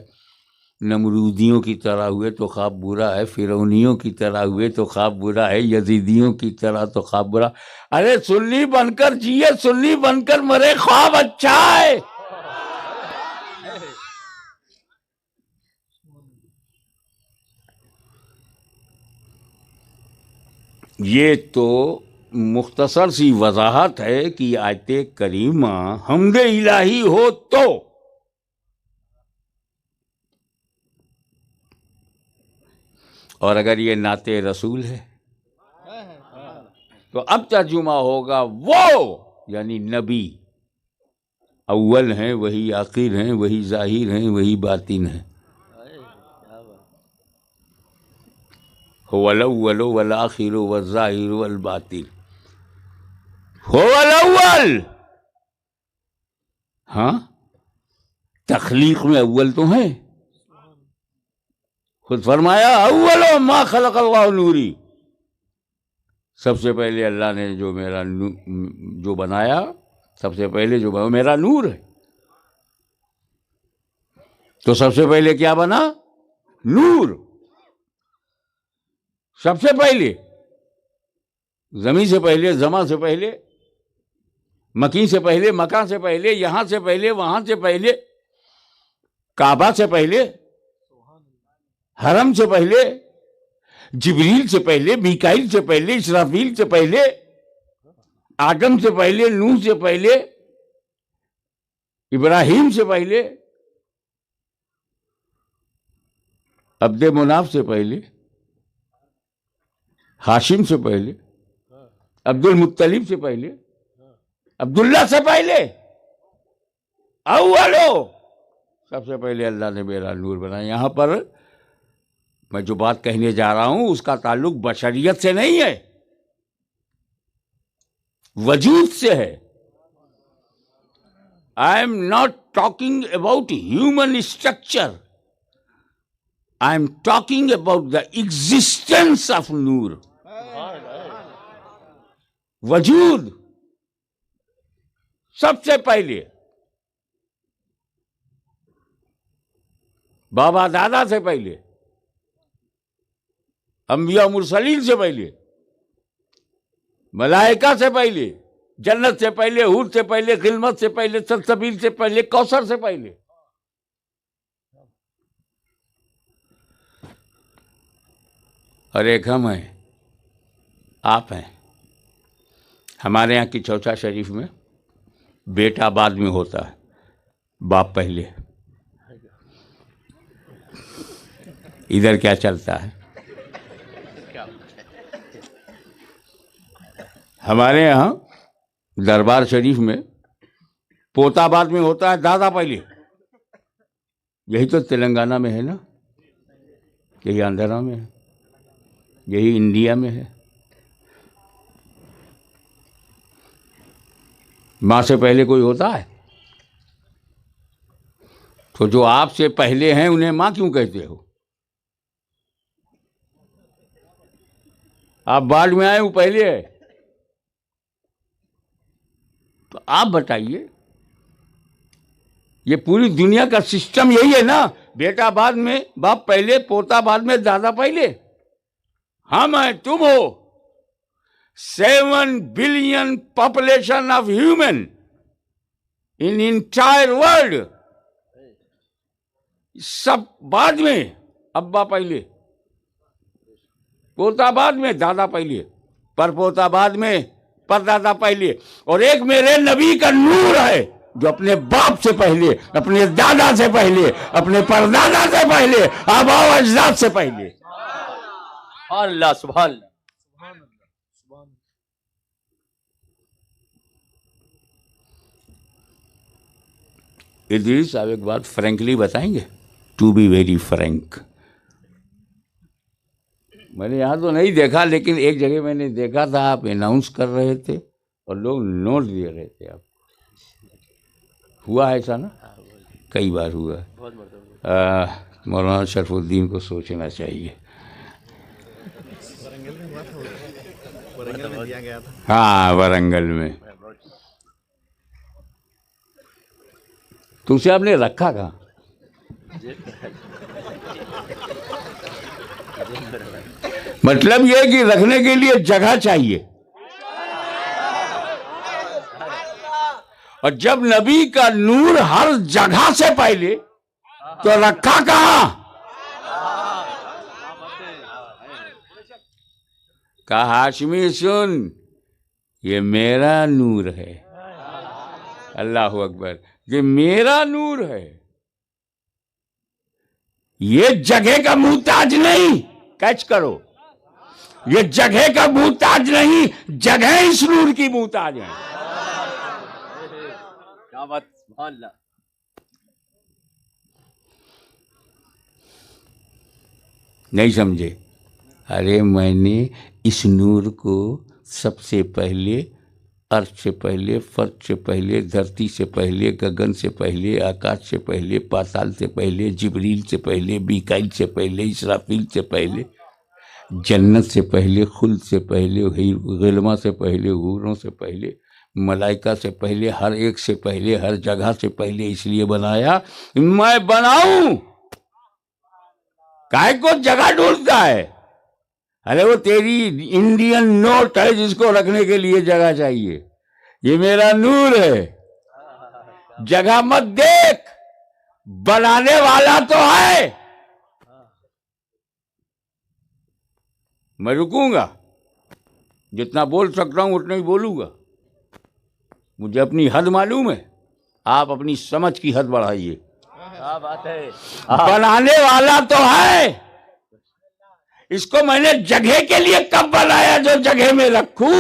نمرودیوں کی طرح ہوئے تو خواب برا ہے، فرعونیوں کی طرح ہوئے تو خواب برا ہے، یزیدیوں کی طرح تو خواب برا۔ ارے سنی بن کر جیے، سنی بن کر مرے، خواب اچھا ہے۔ یہ تو مختصر سی وضاحت ہے کہ آیت کریمہ حمد الہی ہو تو، اور اگر یہ نعت رسول ہے تو اب ترجمہ ہوگا وہ، یعنی نبی اول ہیں، وہی آخر ہیں، وہی ظاہر ہیں، وہی باطن ہیں۔ هو الاول والآخر والظاہر والباطن، هو الاول۔ ہاں، تخلیق میں اول تو ہے، خود فرمایا اول ما خلق اللہ نوری، سب سے پہلے اللہ نے جو میرا جو بنایا، سب سے پہلے جو بنا میرا نور ہے۔ تو سب سے پہلے کیا بنا؟ نور۔ سب سے پہلے، زمین سے پہلے، زماں سے پہلے، مکین سے پہلے، مکان سے پہلے، یہاں سے پہلے، وہاں سے پہلے، کعبہ سے پہلے، حرم سے پہلے، جبریل سے پہلے، میکائیل سے پہلے، اسرافیل سے پہلے، آدم سے پہلے، نوح سے پہلے، ابراہیم سے پہلے، عبد مناف سے پہلے، ہاشم سے پہلے، عبد المطلب سے پہلے، عبداللہ سے پہلے، اولو، سب سے پہلے اللہ نے میرا نور بنایا۔ یہاں پر میں جو بات کہنے جا رہا ہوں اس کا تعلق بشریت سے نہیں ہے، وجود سے ہے۔ I am not talking about human structure. I am talking about the existence of نور، وجود سب سے پہلے، بابا دادا سے پہلے، انبیاء مرسلین سے پہلے، ملائکہ سے پہلے، جنت سے پہلے، حور سے پہلے، خلمت سے پہلے، سلسبیل سے پہلے، کوثر سے پہلے۔ اور ایک ہم ہیں، آپ ہیں۔ ہمارے یہاں کی چوچا شریف میں بیٹا بعد میں ہوتا ہے، باپ پہلے۔ ادھر کیا چلتا ہے؟ ہمارے یہاں دربار شریف میں پوتا بعد میں ہوتا ہے، دادا پہلے۔ یہی تو تلنگانہ میں ہے نا، یہی آندھرا میں ہے، یہی انڈیا میں ہے۔ ماں سے پہلے کوئی ہوتا ہے؟ تو جو آپ سے پہلے ہیں انہیں ماں کیوں کہتے ہو؟ آپ بعد میں آئے، وہ پہلے ہے۔ تو آپ بتائیے، یہ پوری دنیا کا سسٹم یہی ہے نا، بیٹا بعد میں، باپ پہلے، پوتا بعد میں، دادا پہلے۔ ہم ہیں، تم ہو، 7 billion population of human in entire world, سب بعد میں، ابا پہلے، پوتا بعد میں، دادا پہلے، پر پوتا بعد میں، پر دادا پہلے۔ اور ایک میرے نبی کا نور ہے جو اپنے باپ سے پہلے، اپنے دادا سے پہلے، اپنے پردادا سے پہلے، آبا و اجداد سے پہلے۔ سبحان اللہ، سبحان اللہ۔ ادریس صاحب ایک بات فرینکلی بتائیں گے؟ ٹو بی ویری فرینک، میں نے یہاں تو نہیں دیکھا لیکن ایک جگہ میں نے دیکھا تھا، آپ اناؤنس کر رہے تھے اور لوگ نوٹ دے رہے تھے آپ کو، ہوا ایسا نا؟ کئی بار ہوا ہے۔ مولانا شرف الدین کو سوچنا چاہیے۔ ورنگل میں دیا گیا تھا۔ ہاں ورنگل میں۔ تو اسے آپ نے رکھا کہاں؟ مطلب یہ کہ رکھنے کے لیے جگہ چاہیے، اور جب نبی کا نور ہر جگہ سے پہلے تو رکھا کہاں؟ کہا ہاشمی سن، یہ میرا نور ہے، اللہ اکبر، یہ میرا نور ہے، یہ جگہ کا محتاج نہیں، کیچ کرو، یہ جگہ کا محتاج نہیں، جگہ اس نور کی محتاج ہے۔ کیا بات، سبحان اللہ۔ نہیں سمجھے؟ ارے میں نے اس نور کو سب سے پہلے، عرش سے پہلے، فرش سے پہلے، دھرتی سے پہلے، گگن سے پہلے، آکاش سے پہلے، پاتال سے پہلے، جبریل سے پہلے، میکائیل سے پہلے، اسرافیل سے پہلے، جنت سے پہلے، خلد سے پہلے، غلمہ سے پہلے، حوروں سے پہلے، ملائکہ سے پہلے، ہر ایک سے پہلے، ہر جگہ سے پہلے اس لیے بنایا میں بناؤں۔ کائے کو جگہ ڈھونڈتا ہے؟ ارے وہ تیری انڈین نوٹ ہے جس کو رکھنے کے لیے جگہ چاہیے، یہ میرا نور ہے، جگہ مت دیکھ، بنانے والا تو ہے۔ میں رکوں گا، جتنا بول سکتا ہوں اتنا ہی بولوں گا، مجھے اپنی حد معلوم ہے، آپ اپنی سمجھ کی حد بڑھائیے۔ کیا بات ہے، بنانے والا تو ہے، اس کو میں نے جگہ کے لیے کب بنایا جو جگہ میں رکھوں؟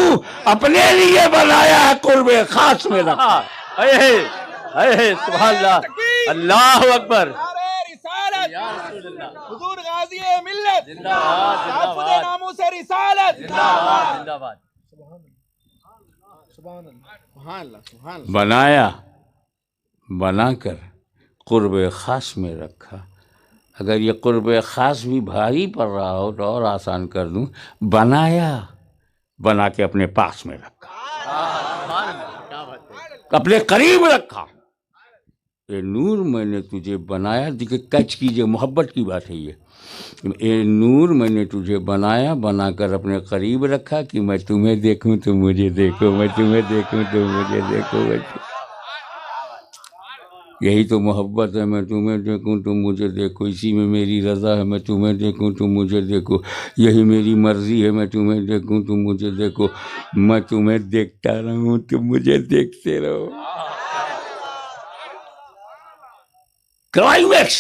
اپنے لیے بنایا ہے، قرب خاص میں رکھا۔ سبحان اللہ، اللہ اکبر۔ رسالت، حضور غازی ملت، زندہ باد، زندہ باد، ناموس رسالت، زندہ باد، زندہ باد۔ سبحان اللہ، سبحان اللہ، سبحان اللہ۔ بنایا، بنا کر قرب خاص میں رکھا۔ اگر یہ قرب خاص بھی بھاری پڑ رہا ہو تو اور آسان کر دوں، بنایا، بنا کے اپنے پاس میں رکھا، اپنے قریب رکھا۔ اے نور میں نے تجھے بنایا، دیکھیں کیچ کیجئے، محبت کی بات ہے یہ۔ اے نور میں نے تجھے بنایا، بنا کر اپنے قریب رکھا کہ میں تمہیں دیکھوں تو مجھے دیکھو، میں تمہیں دیکھوں تو مجھے دیکھو۔ یہی تو محبت ہے، میں تمہیں دیکھوں تم مجھے دیکھو، اسی میں میری رضا ہے، میں تمہیں دیکھوں تم مجھے دیکھو، یہی میری مرضی ہے، میں تمہیں دیکھوں تم مجھے دیکھو، میں تمہیں دیکھتا رہوں تم مجھے دیکھتے رہو۔ کلائمیکس۔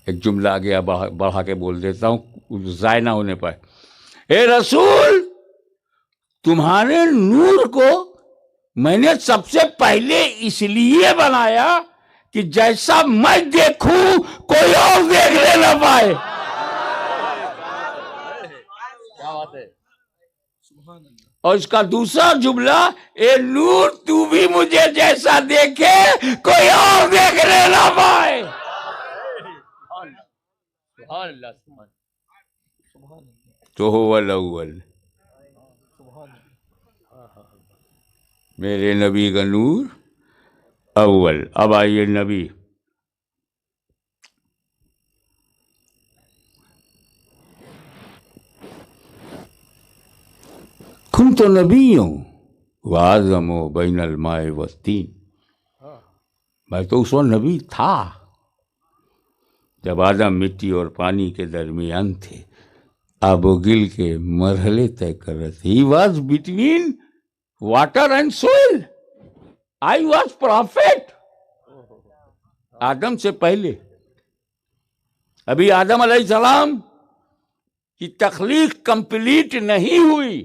ایک جملہ آگے بڑھا کے بول دیتا ہوں ضائع نہ ہونے پائے۔ اے رسول، تمہارے نور کو میں نے سب سے پہلے اس لیے بنایا کہ جیسا میں دیکھوں کوئی اور دیکھنے نہ پائے۔ کیا بات ہے، اور اس کا دوسرا جملہ، اے نور تو بھی مجھے جیسا دیکھے کوئی اور دیکھنے نہ پائے۔ سبحان اللہ، سبحان اللہ۔ تو هو الاول، میرے نبی کا نور اول۔ اب آئیے نبی، کنت نبی وآدم بین الماء والطین، میں تو اس وقت نبی تھا جب آدم مٹی اور پانی کے درمیان تھے، آب و گل کے مرحلے طے کر رہے تھے۔ He was between water and soil. I was prophet. آدم سے پہلے، ابھی آدم علیہ السلام کی تخلیق کمپلیٹ نہیں ہوئی،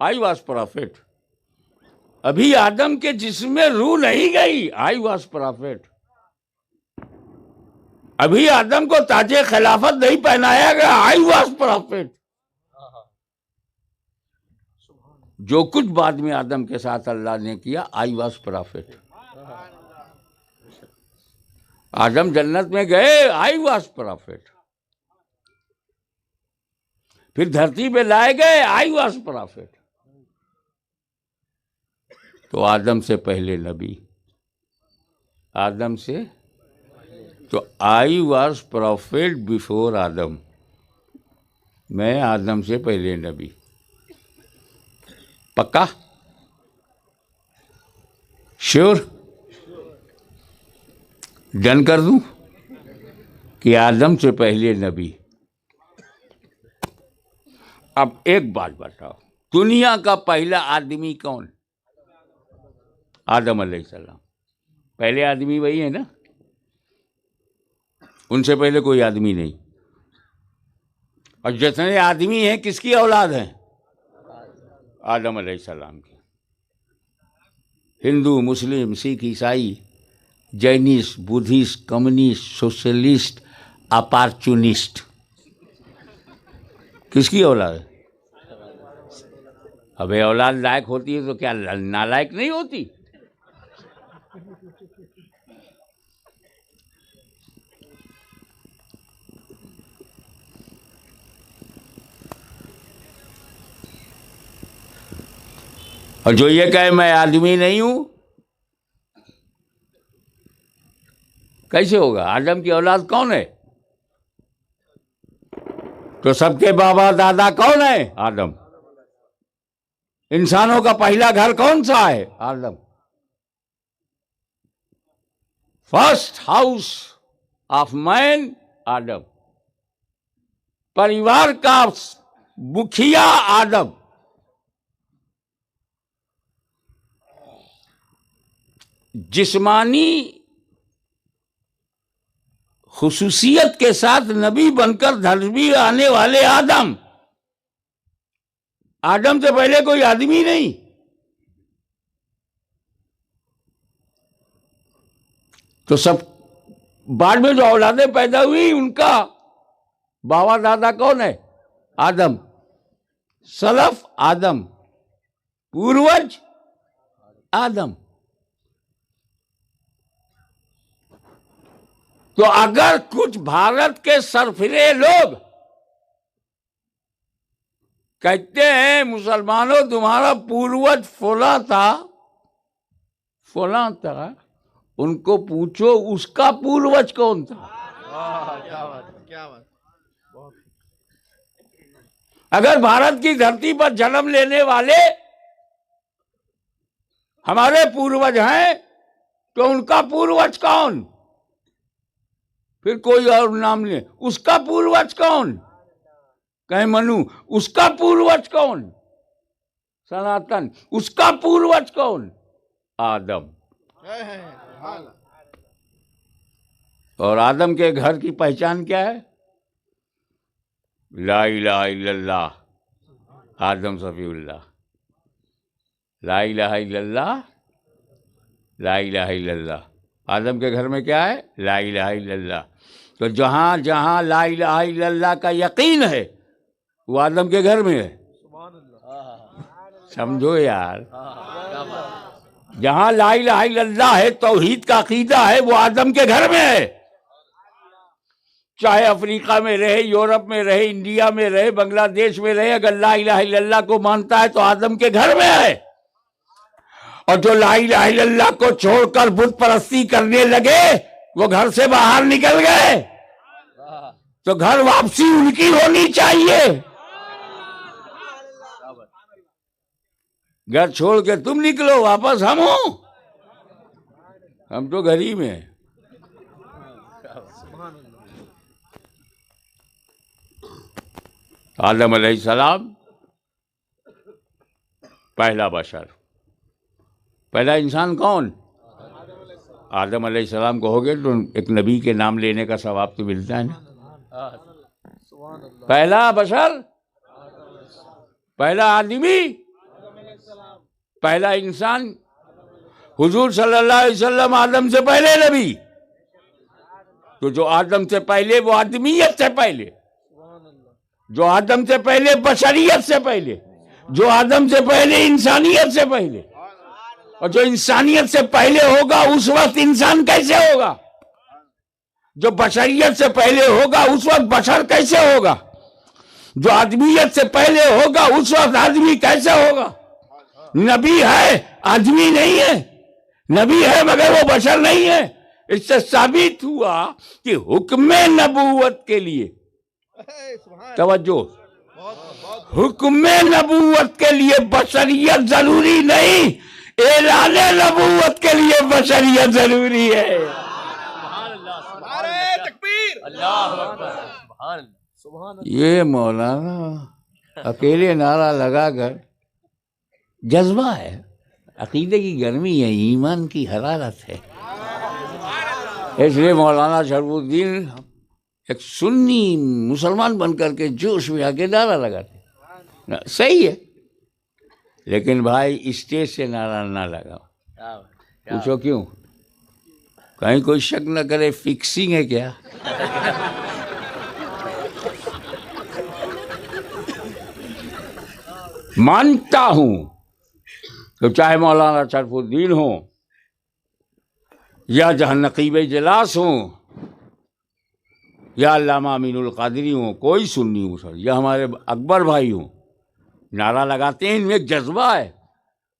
I was prophet. ابھی آدم کے جسم میں روح نہیں گئی. I was prophet. ابھی آدم کو تاج خلافت نہیں پہنایا گیا. I was prophet. جو کچھ بعد میں آدم کے ساتھ اللہ نے کیا, I was prophet. آدم جنت میں گئے, I was prophet. پھر دھرتی پہ لائے گئے, I was prophet. تو آدم سے پہلے نبی, آدم سے تو I was prophet before آدم, میں آدم سے پہلے نبی. پکا؟ شیور؟ ڈن کر دوں کہ آدم سے پہلے نبی. اب ایک بات بتاؤ, دنیا کا پہلا آدمی کون؟ آدم علیہ السلام. پہلے آدمی وہی ہے نا, ان سے پہلے کوئی آدمی نہیں. اور جتنے آدمی ہیں کس کی اولاد ہیں؟ آدم علیہ السلام کی. ہندو, مسلم, سکھ, عیسائی, جینسٹ, بدھسٹ, کمیونسٹ, سوشلسٹ, اپارچونسٹ, کس کی اولاد ہے؟ اب اولاد لائق ہوتی ہے تو کیا نالائق نہیں ہوتی؟ اور جو یہ کہے میں آدمی نہیں ہوں, کیسے ہوگا؟ آدم کی اولاد کون ہے؟ تو سب کے بابا دادا کون ہے؟ آدم. انسانوں کا پہلا گھر کون سا ہے؟ آدم. فرسٹ ہاؤس آف مین آدم. پریوار کا مکھیا آدم. جسمانی خصوصیت کے ساتھ نبی بن کر دھرتی آنے والے آدم. آدم سے پہلے کوئی آدمی نہیں. تو سب بعد میں جو اولادیں پیدا ہوئی ان کا بابا دادا کون ہے؟ آدم. سلف آدم, پوروج آدم. تو اگر کچھ بھارت کے سرفرے لوگ کہتے ہیں مسلمانوں تمہارا پوروج فلاں تھا, ان کو پوچھو اس کا پوروج کون تھا. اگر بھارت کی دھرتی پر جنم لینے والے ہمارے پوروج ہیں تو ان کا پوروج کون؟ پھر کوئی اور نام لے, اس کا پوروج کون؟ کہیں منو, اس کا پوروج کون؟ سناتن, اس کا پوروج کون؟ آدم. اور آدم کے گھر کی پہچان کیا ہے؟ لا الہ الا اللہ آدم صفی اللہ. لا الہ الا اللہ, لا الہ الا اللہ. آدم کے گھر میں کیا ہے؟ لا الہ الا اللہ. تو جہاں جہاں لا الہ الا اللہ کا یقین ہے وہ آدم کے گھر میں ہے. سمجھو یار, جہاں لا الہ الا اللہ ہے, توحید کا عقیدہ ہے, وہ آدم کے گھر میں ہے. چاہے افریقہ میں رہے, یورپ میں رہے, انڈیا میں رہے, بنگلہ دیش میں رہے, اگر لا الہ الا اللہ کو مانتا ہے تو آدم کے گھر میں ہے. اور جو لا الہ الا اللہ کو چھوڑ کر بت پرستی کرنے لگے وہ گھر سے باہر نکل گئے. تو گھر واپسی ان کی ہونی چاہیے. گھر چھوڑ کے تم نکلو, واپس ہم ہوں, ہم تو گھر ہی میں ہیں. آدم علیہ السلام پہلا بشر, پہلا انسان کون؟ آدم علیہ السلام کو ہو گئے تو ایک نبی کے نام لینے کا ثواب تو ملتا ہے نا. پہلا بشر, پہلا آدمی پہلا انسان حضور صلی اللہ علیہ وسلم آدم سے پہلے نبی، تو جو آدم سے پہلے وہ آدمیت سے پہلے، جو آدم سے پہلے بشریت سے پہلے، جو آدم سے پہلے انسانیت سے پہلے، اور جو انسانیت سے پہلے ہوگا اس وقت انسان کیسے ہوگا؟ جو بشریت سے پہلے ہوگا اس وقت بشر کیسے ہوگا؟ جو آدمیت سے پہلے ہوگا اس وقت آدمی کیسے ہوگا؟ نبی ہے، آدمی نہیں ہے، نبی ہے مگر وہ بشر نہیں ہے۔ اس سے ثابت ہوا کہ حکم نبوت کے لیے، توجہ، حکم نبوت کے لیے بشریت ضروری نہیں، اعلان نبوت کے لیے بشریت ضروری ہے۔ نعرہ تکبیر، اللہ اکبر، سبحان اللہ، سبحان اللہ۔ یہ مولانا اکیلے نعرہ لگا کر، جذبہ ہے، عقیدے کی گرمی ہے، ایمان کی حرارت ہے۔ اس لیے مولانا شرف الدین ایک سنی مسلمان بن کر کے جوش میں آ کے نعرہ لگاتے، صحیح ہے، لیکن بھائی اسٹیج سے نعرہ نہ لگاؤ۔ پوچھو کیوں؟ کہیں کوئی شک نہ کرے فکسنگ ہے کیا؟ مانتا ہوں کہ چاہے مولانا شرف الدین ہوں یا جہاں نقیب اجلاس ہوں یا علامہ امین القادری ہوں، کوئی سنی ہوں سر، یا ہمارے اکبر بھائی ہوں، نعرہ لگاتے ہیں، ان میں ایک جذبہ ہے،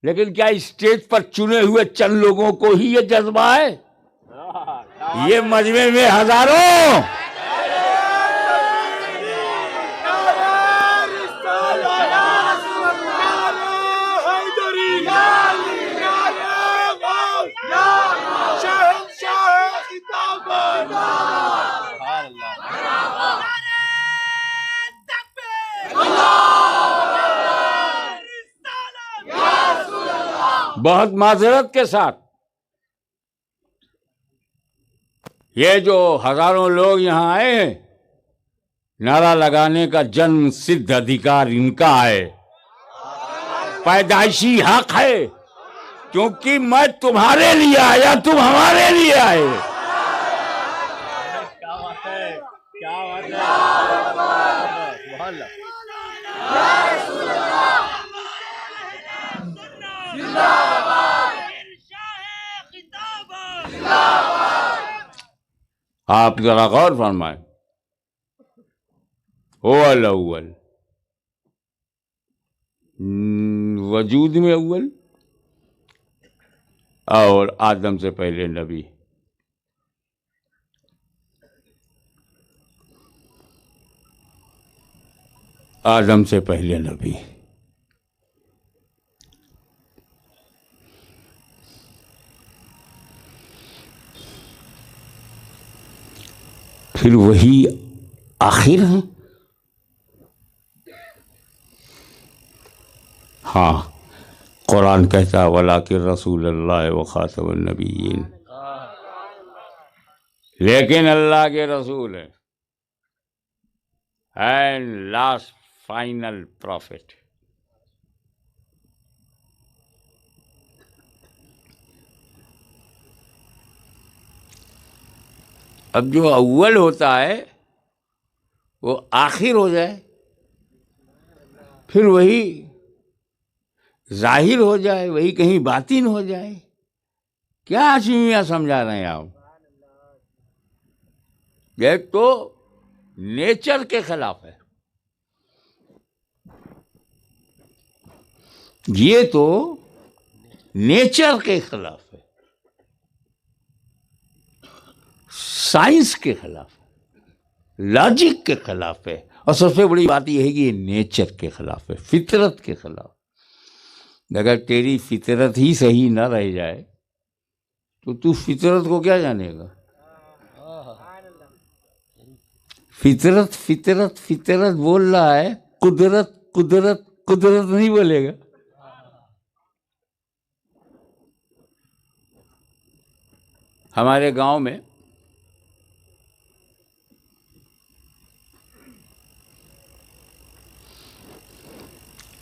لیکن کیا اسٹیج پر چنے ہوئے چند لوگوں کو ہی یہ جذبہ ہے؟ یہ مجمع میں ہزاروں، بہت معذرت کے ساتھ یہ جو ہزاروں لوگ یہاں آئے ہیں، نعرہ لگانے کا جنم سدھ ادھیکار ان کا ہے، پیدائشی حق ہے، کیونکہ میں تمہارے لیے آیا، تم ہمارے لیے آئے۔ کیا بات ہے، کیا بات ہے، سبحان اللہ۔ آپ ذرا غور فرمائیں، هو الاول، وجود میں اول، اور آدم سے پہلے نبی۔ آدم سے پہلے نبی، پھر وہی آخر ہیں۔ ہاں، قرآن کہتا وَلَٰكِن رسول اللہ وخاتم النبیین، لیکن اللہ کے رسول ہیں اینڈ لاسٹ فائنل پروفٹ۔ اب جو اول ہوتا ہے وہ آخر ہو جائے، پھر وہی ظاہر ہو جائے، وہی کہیں باطن ہو جائے، کیا میاں سمجھا رہے ہیں آپ؟ یہ تو نیچر کے خلاف ہے، یہ تو نیچر کے خلاف ہے، سائنس کے خلاف ہے، لاجک کے خلاف ہے، اور سب سے بڑی بات یہ ہے کہ یہ نیچر کے خلاف ہے، فطرت کے خلاف۔ اگر تیری فطرت ہی صحیح نہ رہ جائے تو فطرت کو کیا جانے گا؟ فطرت فطرت فطرت بول رہا ہے، قدرت قدرت قدرت نہیں بولے گا۔ ہمارے گاؤں میں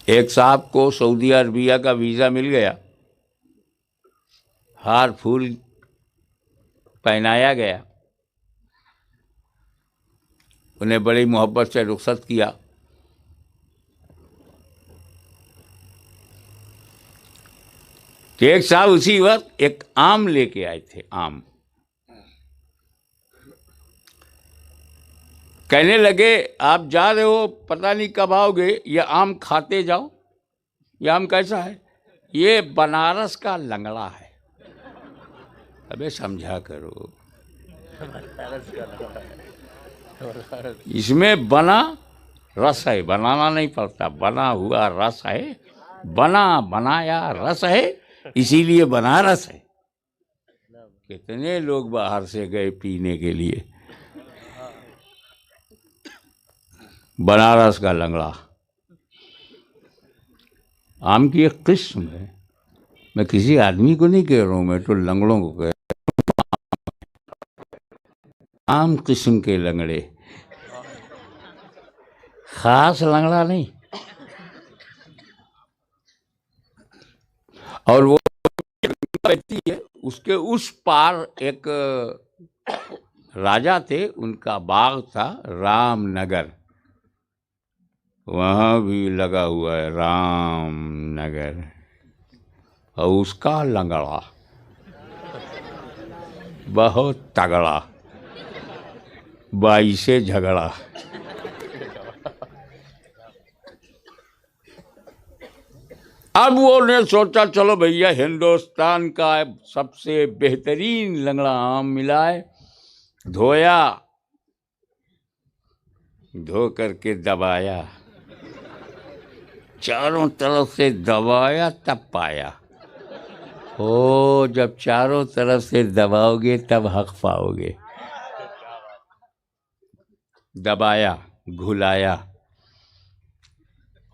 ایک صاحب کو سعودی عربیہ کا ویزا مل گیا، ہار پھول پہنایا گیا، انہیں بڑی محبت سے رخصت کیا۔ تو ایک صاحب اسی وقت ایک آم لے کے آئے تھے، آم، کہنے لگے آپ جا رہے ہو پتہ نہیں کب آؤ گے، یہ آم کھاتے جاؤ۔ یہ آم کیسا ہے؟ یہ بنارس کا لنگڑا ہے۔ ابے سمجھا کرو، اس میں بنا رس ہے، بنانا نہیں پڑتا، بنا ہوا رس ہے، بنایا رس ہے، اسی لیے بنارس ہے۔ کتنے لوگ باہر سے گئے پینے کے لیے، بنارس کا لنگڑا آم کی ایک قسم ہے۔ میں کسی آدمی کو نہیں کہہ رہا ہوں، میں تو لنگڑوں کو کہہ رہا ہوں، عام قسم کے لنگڑے، خاص لنگڑا نہیں۔ اور وہ رہتی ہے، اس کے اس پار ایک راجا تھے، ان کا باغ تھا رام نگر، وہاں بھی لگا ہوا ہے رام نگر، اور اس کا لنگڑا بہت تگڑا، باعث جھگڑا۔ اب وہ نے سوچا چلو بھیا ہندوستان کا سب سے بہترین لنگڑا آم ملا ہے، دھویا، دھو کر کے دبایا، چاروں طرف سے دبایا تب پایا۔ او جب چاروں طرف سے دباؤ گے تب حق پاؤ گے۔ دبایا، گھلایا،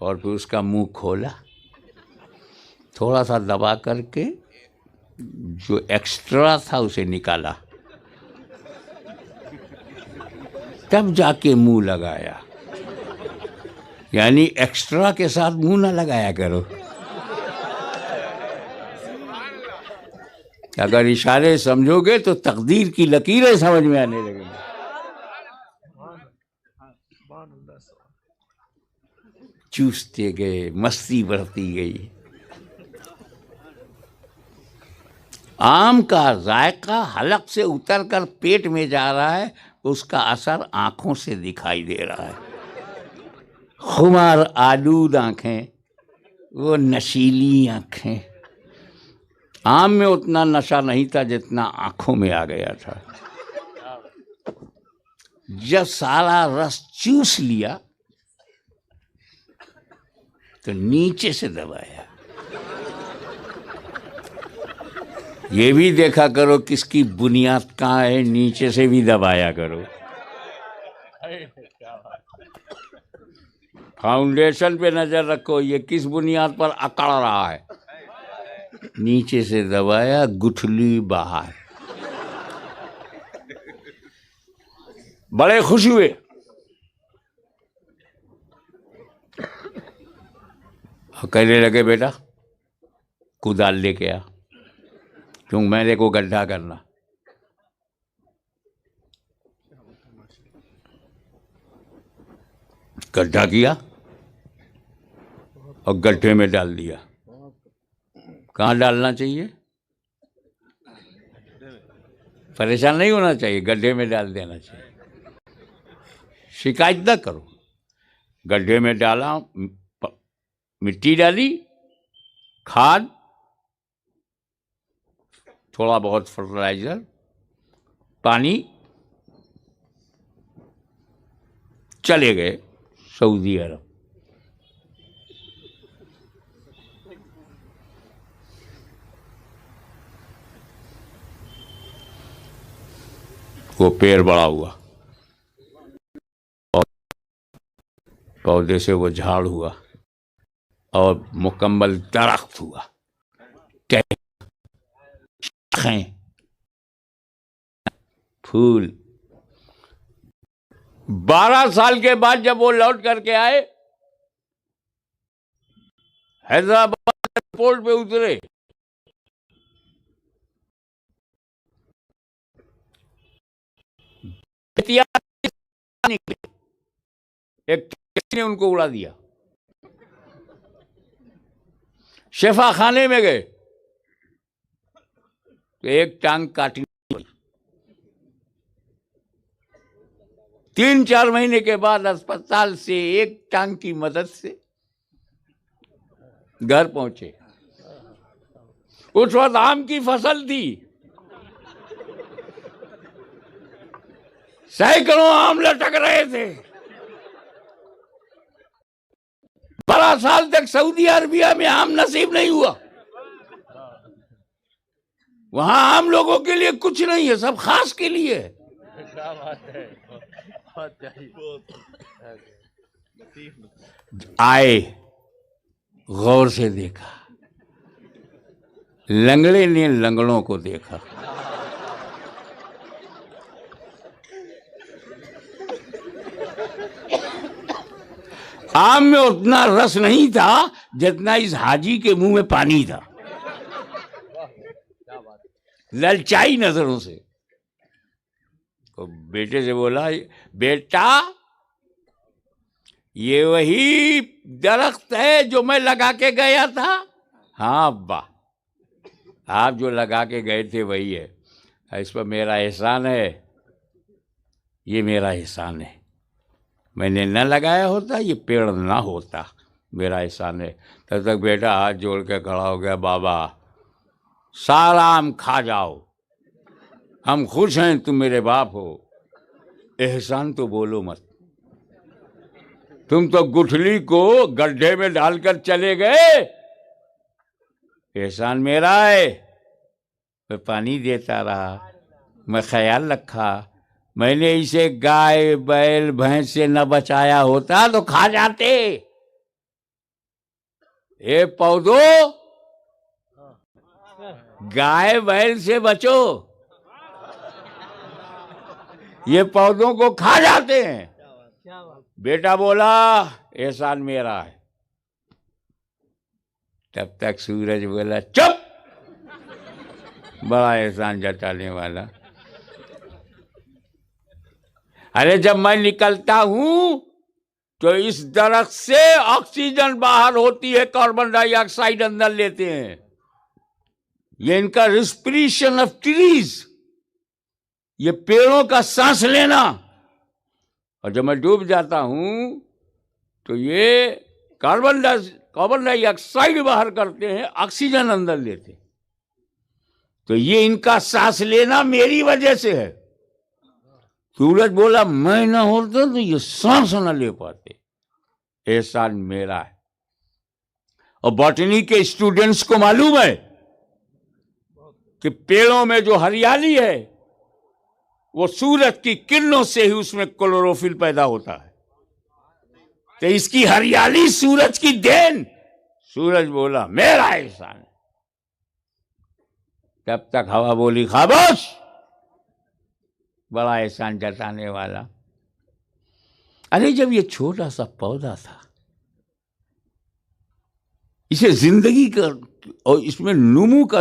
اور پھر اس کا منہ کھولا، تھوڑا سا دبا کر کے جو ایکسٹرا تھا اسے نکالا، تب جا کے منہ لگایا۔ یعنی ایکسٹرا کے ساتھ منہ نہ لگایا کرو، اگر اشارے سمجھو گے تو تقدیر کی لکیریں سمجھ میں آنے لگیں گی۔ چوستے گئے، مستی بڑھتی گئی۔ آم کا ذائقہ حلق سے اتر کر پیٹ میں جا رہا ہے، اس کا اثر آنکھوں سے دکھائی دے رہا ہے۔ خمار آلود آنکھیں، وہ نشیلی آنکھیں۔ آم میں اتنا نشہ نہیں تھا جتنا آنکھوں میں آ گیا تھا۔ جب سارا رس چوس لیا تو نیچے سے دبایا۔ یہ بھی دیکھا کرو کس کی بنیاد کہاں ہے، نیچے سے بھی دبایا کرو۔ فاؤنڈیشن پہ نظر رکھو، یہ کس بنیاد پر اکڑ رہا ہے۔ نیچے سے دبایا، گٹھلی باہر۔ بڑے خوش ہوئے۔ کہنے لگے بیٹا کدال لے کے آ، کیوں میرے کو گڈھا کرنا۔ گڈھا کیا اور گڈھے میں ڈال دیا۔ کہاں ڈالنا چاہیے؟ پریشان نہیں ہونا چاہیے، گڈھے میں ڈال دینا چاہیے، شکایت نہ کرو۔ گڈھے میں ڈالا، مٹی ڈالی، کھاد، تھوڑا بہت فرٹیلائزر، پانی، چلے گئے سعودی عرب۔ وہ پیڑ بڑا ہوا، اور پودے سے وہ جھاڑ ہوا، اور مکمل درخت ہوا، شاخیں، پھول۔ 12 سال کے بعد جب وہ لوٹ کر کے آئے حیدرآباد ایئرپورٹ پہ اترے، ایک ٹیکسی نے ان کو اڑا دیا، شفا خانے میں گئے تو ایک ٹانگ کاٹی، 3-4 مہینے کے بعد اسپتال سے ایک ٹانگ کی مدد سے گھر پہنچے۔ اس وقت آم کی فصل تھی، سینکڑوں آم لٹک رہے تھے۔ 12 سال تک سعودی عربیہ میں آم نصیب نہیں ہوا، وہاں عام لوگوں کے لیے کچھ نہیں ہے، سب خاص کے لیے ہے۔ آئے، غور سے دیکھا، لنگڑے نے لنگڑوں کو دیکھا، آم میں اتنا رس نہیں تھا جتنا اس حاجی کے منہ میں پانی تھا، للچائی نظروں سے۔ تو بیٹے سے بولا، بیٹا یہ وہی درخت ہے جو میں لگا کے گیا تھا؟ ہاں ابا، آپ جو لگا کے گئے تھے وہی ہے، اس پر میرا احسان ہے، یہ میرا احسان ہے، میں نے نہ لگایا ہوتا یہ پیڑ نہ ہوتا، میرا احسان ہے۔ تب تک بیٹا ہاتھ جوڑ کے کھڑا ہو گیا، بابا سارا آم کھا جاؤ، ہم خوش ہیں، تم میرے باپ ہو، احسان تو بولو مت، تم تو گٹھلی کو گڈھے میں ڈال کر چلے گئے، احسان میرا ہے، میں پانی دیتا رہا، میں خیال رکھا، میں نے اسے گائے بیل بھینس سے نہ بچایا ہوتا تو کھا جاتے۔ اے پودو، گائے بیل سے بچو، یہ پودوں کو کھا جاتے ہیں۔ بیٹا بولا احسان میرا ہے۔ تب تک سورج بولا چپ، بڑا احسان جتانے والا، ارے جب میں نکلتا ہوں تو اس درخت سے آکسیجن باہر ہوتی ہے، کاربن ڈائی آکسائڈ اندر لیتے ہیں، یہ ان کا ریسپریشن آف ٹریز، یہ پیڑوں کا سانس لینا، اور جب میں ڈوب جاتا ہوں تو یہ کاربن ڈائی آکسائڈ باہر کرتے ہیں، آکسیجن اندر لیتے ہیں، تو یہ ان کا سانس لینا میری وجہ سے ہے۔ سورج بولا میں نہ ہوتا تو یہ سانس نہ لے پاتے، احسان میرا ہے۔ اور باٹنی کے اسٹوڈنٹس کو معلوم ہے کہ پیڑوں میں جو ہریالی ہے وہ سورج کی کرنوں سے ہی اس میں کلوروفل پیدا ہوتا ہے، تو اس کی ہریالی سورج کی دین۔ سورج بولا میرا احسان ہے۔ تب تک ہوا بولی خاموش، بڑا احسان جتانے والا۔ ارے جب یہ چھوٹا سا پودا تھا، اسے زندگی کا اور اس میں نمو کا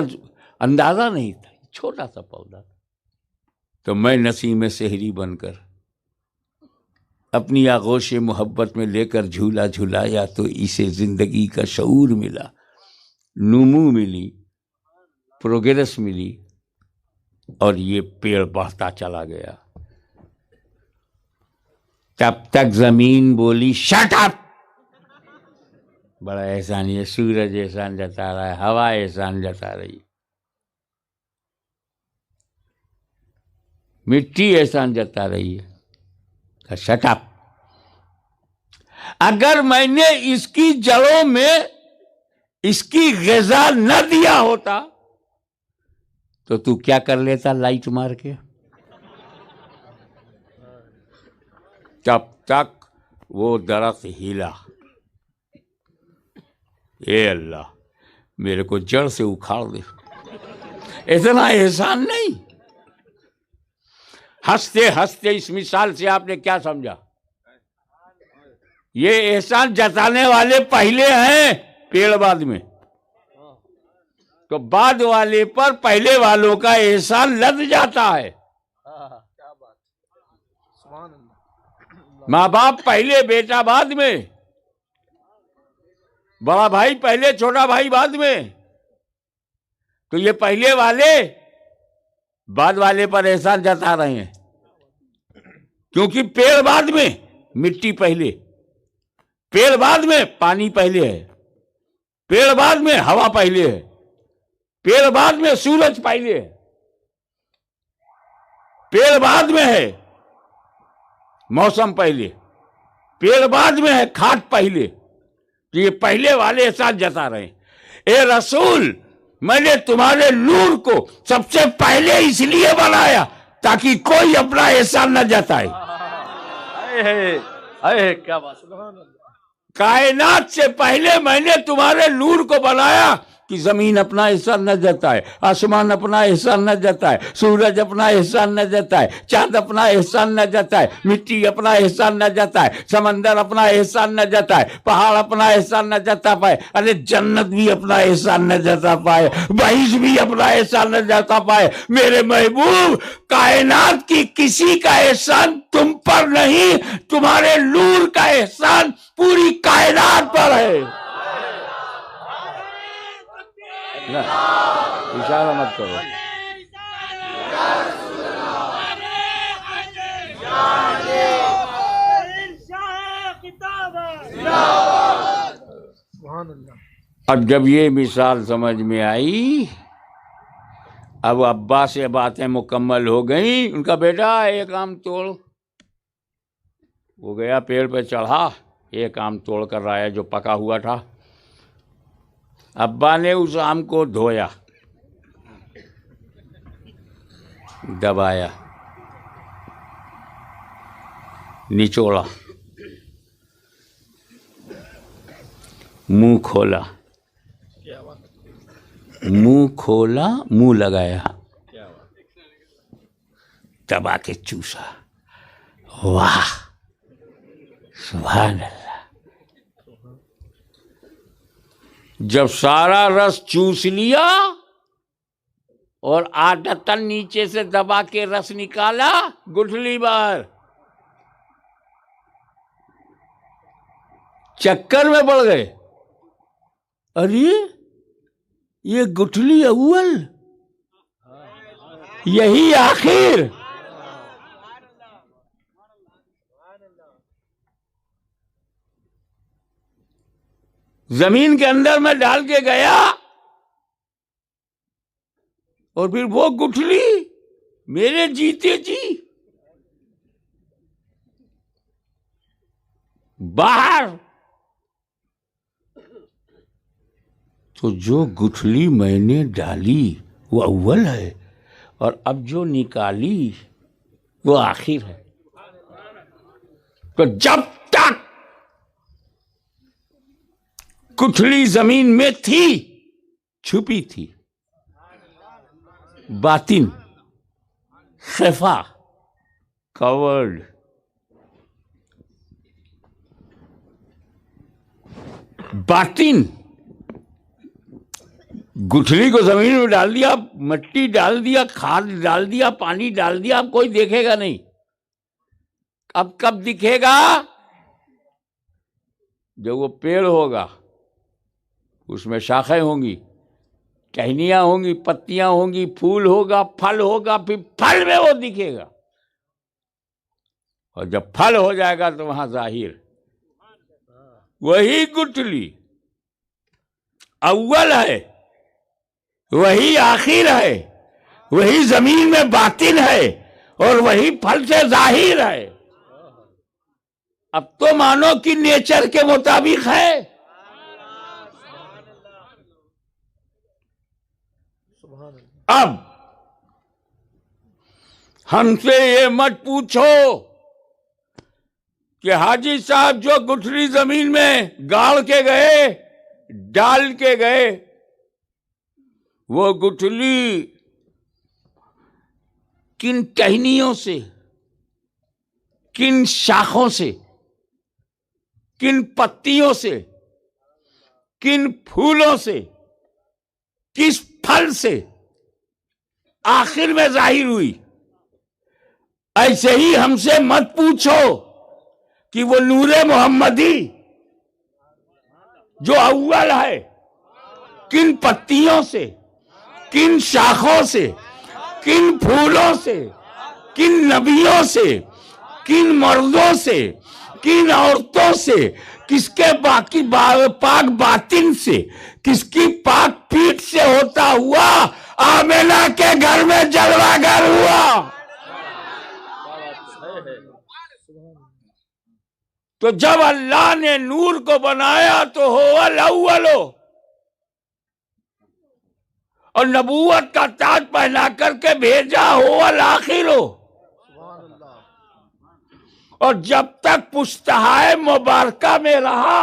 اندازہ نہیں تھا، چھوٹا سا پودا تھا، تو میں نسیم سحری بن کر اپنی آغوش محبت میں لے کر جھولا جھلایا تو اسے زندگی کا شعور ملا، نمو ملی، پروگرس ملی، اور یہ پیڑ بڑھتا چلا گیا۔ تب تک زمین بولی شٹ اپ، بڑا احسان، یہ سورج احسان جتا رہا ہے، ہوا احسان جتا رہی، مٹی احسان جتا رہی ہے، شٹ اپ۔ اگر میں نے اس کی جڑوں میں اس کی غذا نہ دیا ہوتا تو کیا کر لیتا لائٹ مار کے؟ تب تک وہ درخت ہلا، اے اللہ میرے کو جڑ سے اکھاڑ دے، اتنا احسان نہیں۔ ہنستے ہنستے اس مثال سے آپ نے کیا سمجھا؟ یہ احسان جتانے والے پہلے ہیں، پیڑ بعد میں. تو بعد والے پر پہلے والوں کا احسان لد جاتا ہے. ماں باپ پہلے، بیٹا بعد میں، بڑا بھائی پہلے، چھوٹا بھائی بعد میں. تو یہ پہلے والے بعد والے پر احسان جتا رہے ہیں، کیونکہ پیڑ بعد میں، مٹی پہلے. پیڑ بعد میں، پانی پہلے ہے. پیڑ بعد میں، ہوا پہلے ہے. پیڑ بعد میں، سورج پہلے ہے. پیڑ بعد میں ہے، موسم پہلے. پیڑ بعد میں ہے، کھاد پہلے. تو یہ پہلے والے احسان جتا رہے ہیں. اے رسول، میں نے تمہارے نور کو سب سے پہلے اس لیے بنایا تاکہ کوئی اپنا احسان نہ جتائے. کیا بات. کائنات سے پہلے میں نے تمہارے نور کو بنایا کہ زمین اپنا احسان نہ جتائے، آسمان اپنا احسان نہ جتائے، سورج اپنا احسان نہ جتائے، چاند اپنا احسان نہ جتائے، مٹی اپنا احسان نہ جتائے، سمندر اپنا احسان نہ جتائے، پہاڑ اپنا احسان نہ جتا پائے. ارے جنت بھی اپنا احسان نہ جتا پائے، بحیث بھی اپنا احسان نہ جتا پائے. میرے محبوب، کائنات کی کسی کا احسان تم پر نہیں، تمہارے نور کا احسان پوری کائنات پر ہے. اشارہ مت کرو. اب جب یہ مثال سمجھ میں آئی، اب ابا سے باتیں مکمل ہو گئیں. ان کا بیٹا ایک آم توڑ. وہ گیا پیڑ پہ چڑھا، ایک آم توڑ کر لایا جو پکا ہوا تھا. ابا نے اس آم کو دھویا، دبایا، نچوڑا، منہ کھولا، منہ لگایا، دبا کے چوسا. واہ، سبحان اللہ. جب سارا رس چوس لیا اور عادتاً نیچے سے دبا کے رس نکالا، گٹھلی باہر. چکر میں پڑ گئے. ارے یہ گٹھلی اول، یہی آخر. زمین کے اندر میں ڈال کے گیا اور پھر وہ گٹھلی میرے جیتے جی باہر. تو جو گٹھلی میں نے ڈالی وہ اول ہے، اور اب جو نکالی وہ آخر ہے. تو جب تک گٹھلی زمین میں تھی، چھپی تھی، باطن، خفا، کورڈ. باطن گٹھلی کو زمین میں ڈال دیا، مٹی ڈال دیا، کھاد ڈال دیا، پانی ڈال دیا، اب کوئی دیکھے گا نہیں. اب کب دکھے گا؟ جب وہ پیڑ ہوگا، اس میں شاخیں ہوں گی، ٹہنیاں ہوں گی، پتیاں ہوں گی، پھول ہوگا، پھل ہوگا، پھر پھل میں وہ دکھے گا. اور جب پھل ہو جائے گا تو وہاں ظاہر. وہی گٹھلی اول ہے، وہی آخر ہے، وہی زمین میں باطن ہے، اور وہی پھل سے ظاہر ہے. اب تو مانو کہ نیچر کے مطابق ہے. اب ہم سے یہ مت پوچھو کہ حاجی صاحب جو گٹھلی زمین میں گاڑ کے گئے، ڈال کے گئے، وہ گٹھلی کن ٹہنیوں سے، کن شاخوں سے، کن پتیوں سے، کن پھولوں سے، کس پھل سے آخر میں ظاہر ہوئی. ایسے ہی ہم سے مت پوچھو کہ وہ نور محمدی جو اول ہے کن پتیوں سے، کن شاخوں سے، کن پھولوں سے، کن نبیوں سے، کن مردوں سے، کن عورتوں سے، کس کے باقی پاک باطن سے، کس کی پاک پیٹھ سے ہوتا ہوا آمینہ کے گھر میں جلوہ گر ہوا. تو جب اللہ نے نور کو بنایا تو هو الاول، اور نبوت کا تاج پہنا کر کے بھیجا هو الآخر. اور جب تک پشتہائے مبارکہ میں رہا،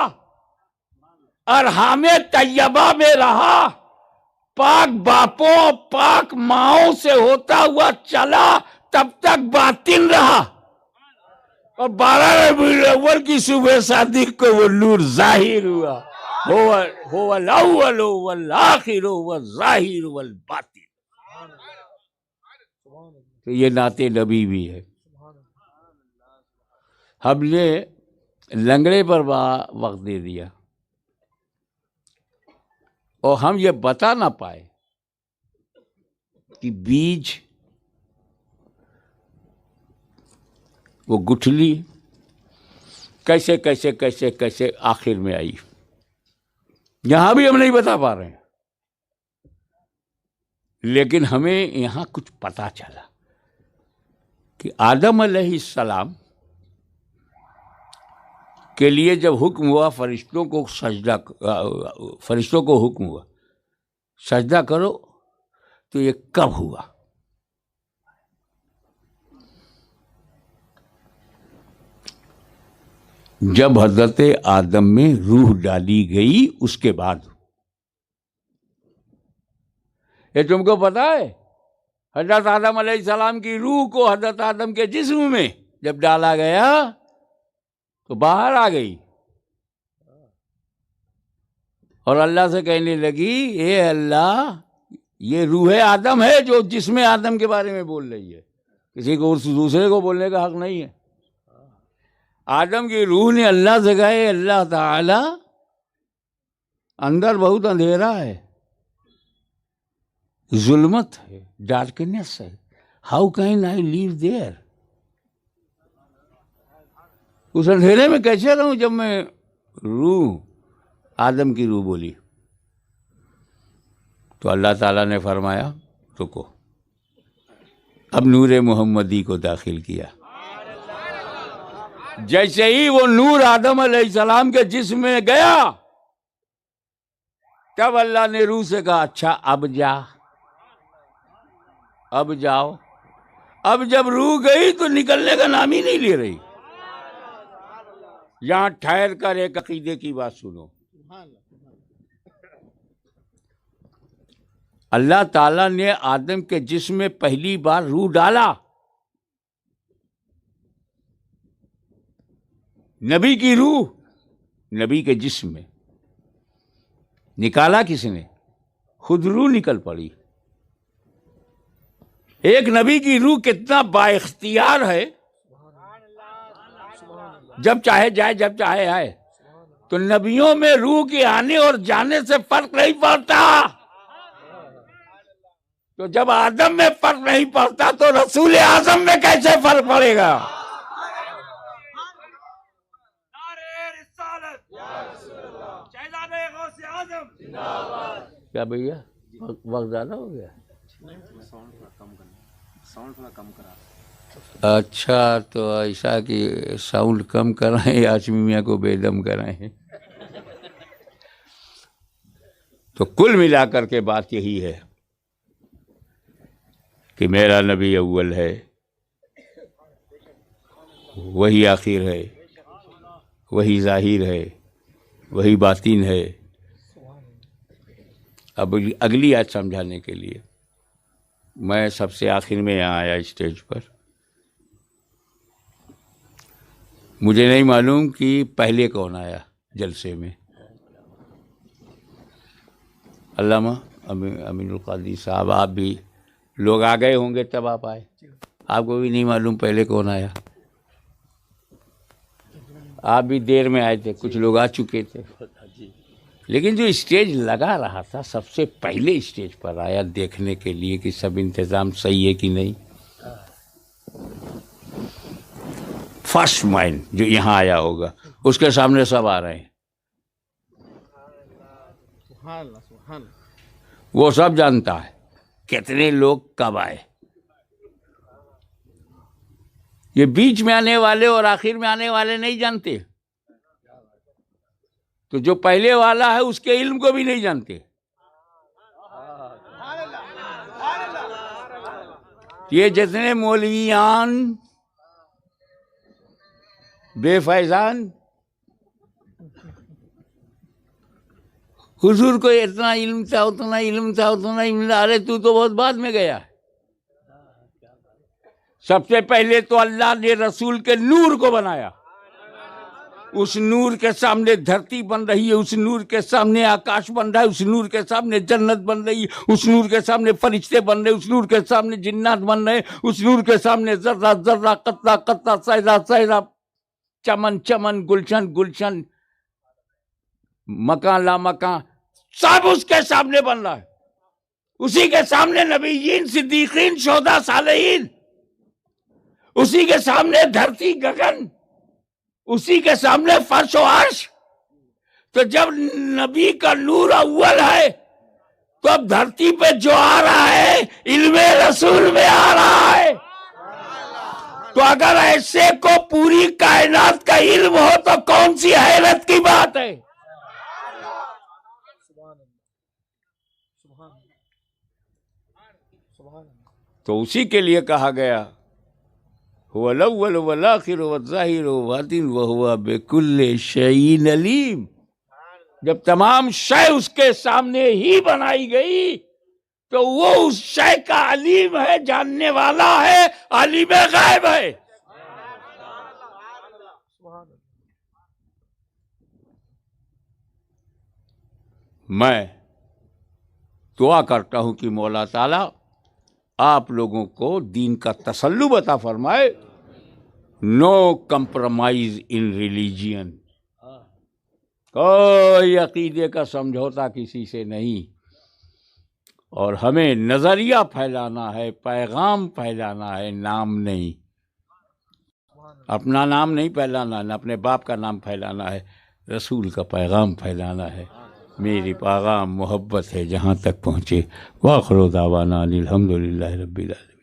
ارحام طیبہ میں رہا، پاک باپوں پاک ماؤں سے ہوتا ہوا چلا، تب تک باطن رہا. اور 12 ربیع الاول کی صبح صادق کو وہ نور ظاہر ہوا. هو الاول والآخر والظاہر والباطن. تو یہ نعت نبی بھی ہے. ہم نے لنگڑے پر وقت دے دیا اور ہم یہ بتا نہ پائے کہ بیج وہ گٹھلی کیسے کیسے کیسے کیسے آخر میں آئی. یہاں بھی ہم نہیں بتا پا رہے ہیں، لیکن ہمیں یہاں کچھ پتا چلا کہ آدم علیہ السلام کے لیے جب حکم ہوا فرشتوں کو حکم ہوا سجدہ کرو، تو یہ کب ہوا؟ جب حضرت آدم میں روح ڈالی گئی اس کے بعد. یہ تم کو پتا ہے حضرت آدم علیہ السلام کی روح کو حضرت آدم کے جسم میں جب ڈالا گیا تو باہر آ گئی اور اللہ سے کہنے لگی اے اللہ یہ روح آدم ہے جو جسم آدم کے بارے میں بول رہی ہے، کسی کو دوسرے کو بولنے کا حق نہیں ہے. آدم کی روح نے اللہ سے کہا اے اللہ تعالی اندر بہت اندھیرا ہے، ظلمت ہے، ڈارکنیس ہے، how can I live there? اس اندھیرے میں کیسے رہوں جب میں روح آدم کی روح بولی. تو اللہ تعالیٰ نے فرمایا رکو، اب نور محمدی کو داخل کیا. جیسے ہی وہ نور آدم علیہ السلام کے جسم میں گیا تب اللہ نے روح سے کہا اچھا اب جاؤ. اب جب روح گئی تو نکلنے کا نام ہی نہیں لے رہی. یہاں ٹھہر کر ایک عقیدے کی بات سنو. اللہ تعالیٰ نے آدم کے جسم میں پہلی بار روح ڈالا، نبی کی روح نبی کے جسم میں. نکالا کس نے؟ خود روح نکل پڑی. ایک نبی کی روح کتنا با اختیار ہے، جب چاہے جائے جب چاہے آئے. تو نبیوں میں روح کے آنے اور جانے سے فرق نہیں پڑتا. تو جب آدم میں فرق نہیں پڑتا تو رسول اعظم میں کیسے فرق پڑے گا؟ کیا بھیا وقت زیادہ ہو گیا؟ اچھا تو ایسا کہ ساؤنڈ کم کرائیں، آشمی میاں کو بے دم کرائیں. تو کل ملا کر کے بات یہی ہے کہ میرا نبی اول ہے، وہی آخر ہے، وہی ظاہر ہے، وہی باطن ہے. اب اگلی آیت سمجھانے کے لیے میں سب سے آخر میں یہاں آیا اسٹیج پر. مجھے نہیں معلوم کہ پہلے کون آیا جلسے میں. علامہ امین القادری صاحب، آپ بھی لوگ آ گئے ہوں گے تب آپ آئے، آپ کو بھی نہیں معلوم پہلے کون آیا، آپ بھی دیر میں آئے تھے، کچھ لوگ آ چکے تھے، لیکن جو اسٹیج لگا رہا تھا سب سے پہلے اسٹیج پر آیا دیکھنے کے لیے کہ سب انتظام صحیح ہے کہ نہیں، فرسٹ مائنڈ جو یہاں آیا ہوگا اس کے سامنے سب آ رہے ہیں، سبحان اللہ سبحان اللہ. وہ سب جانتا ہے کتنے لوگ کب آئے. یہ بیچ میں آنے والے اور آخر میں آنے والے نہیں جانتے، تو جو پہلے والا ہے اس کے علم کو بھی نہیں جانتے. یہ جتنے مولویان بے فیضان حضور کو اتنا علم تھا اتنا علم تھا اتنا علم تھا، ارے تو بہت بعد میں گیا. سب سے پہلے تو اللہ نے رسول کے نور کو بنایا، اس نور کے سامنے دھرتی بن رہی ہے، اس نور کے سامنے آکاش بن رہا ہے، اس نور کے سامنے جنت بن رہی ہے، اس نور کے سامنے فرشتے بن رہے، اس نور کے سامنے جنات بن رہے، اس نور کے سامنے ذرہ ذرہ قطرہ قطرہ صحرا صحرا چمن چمن گلشن گلشن مکان لا مکان سب اس کے سامنے بن رہا ہے. اسی کے سامنے نبیین صدیقین شہداء صالحین، اسی کے سامنے دھرتی گگن، اسی کے سامنے فرش و عرش. تو جب نبی کا نور اول ہے تو اب دھرتی پہ جو آ رہا ہے علم رسول میں آ رہا ہے. تو اگر ایسے کو پوری کائنات کا علم ہو تو کون سی حیرت کی بات ہے. تو اسی کے لیے کہا گیا هو الاول والآخر والظاہر والباطن وهو بكل شيء علیم. جب تمام شے اس کے سامنے ہی بنائی گئی تو وہ اس شے کا علیم ہے، جاننے والا ہے، عالم غیب ہے. میں دعا کرتا ہوں کہ مولا تعالی آپ لوگوں کو دین کا تسلط عطا فرمائے. نو کمپرومائز ان ریلیجین، کوئی عقیدے کا سمجھوتا کسی سے نہیں. اور ہمیں نظریہ پھیلانا ہے، پیغام پھیلانا ہے، نام نہیں. اپنا نام نہیں پھیلانا، نہ اپنے باپ کا نام پھیلانا ہے، رسول کا پیغام پھیلانا ہے. میری پیغام محبت ہے جہاں تک پہنچے. وآخر دعوانا الحمدللہ رب العالمین.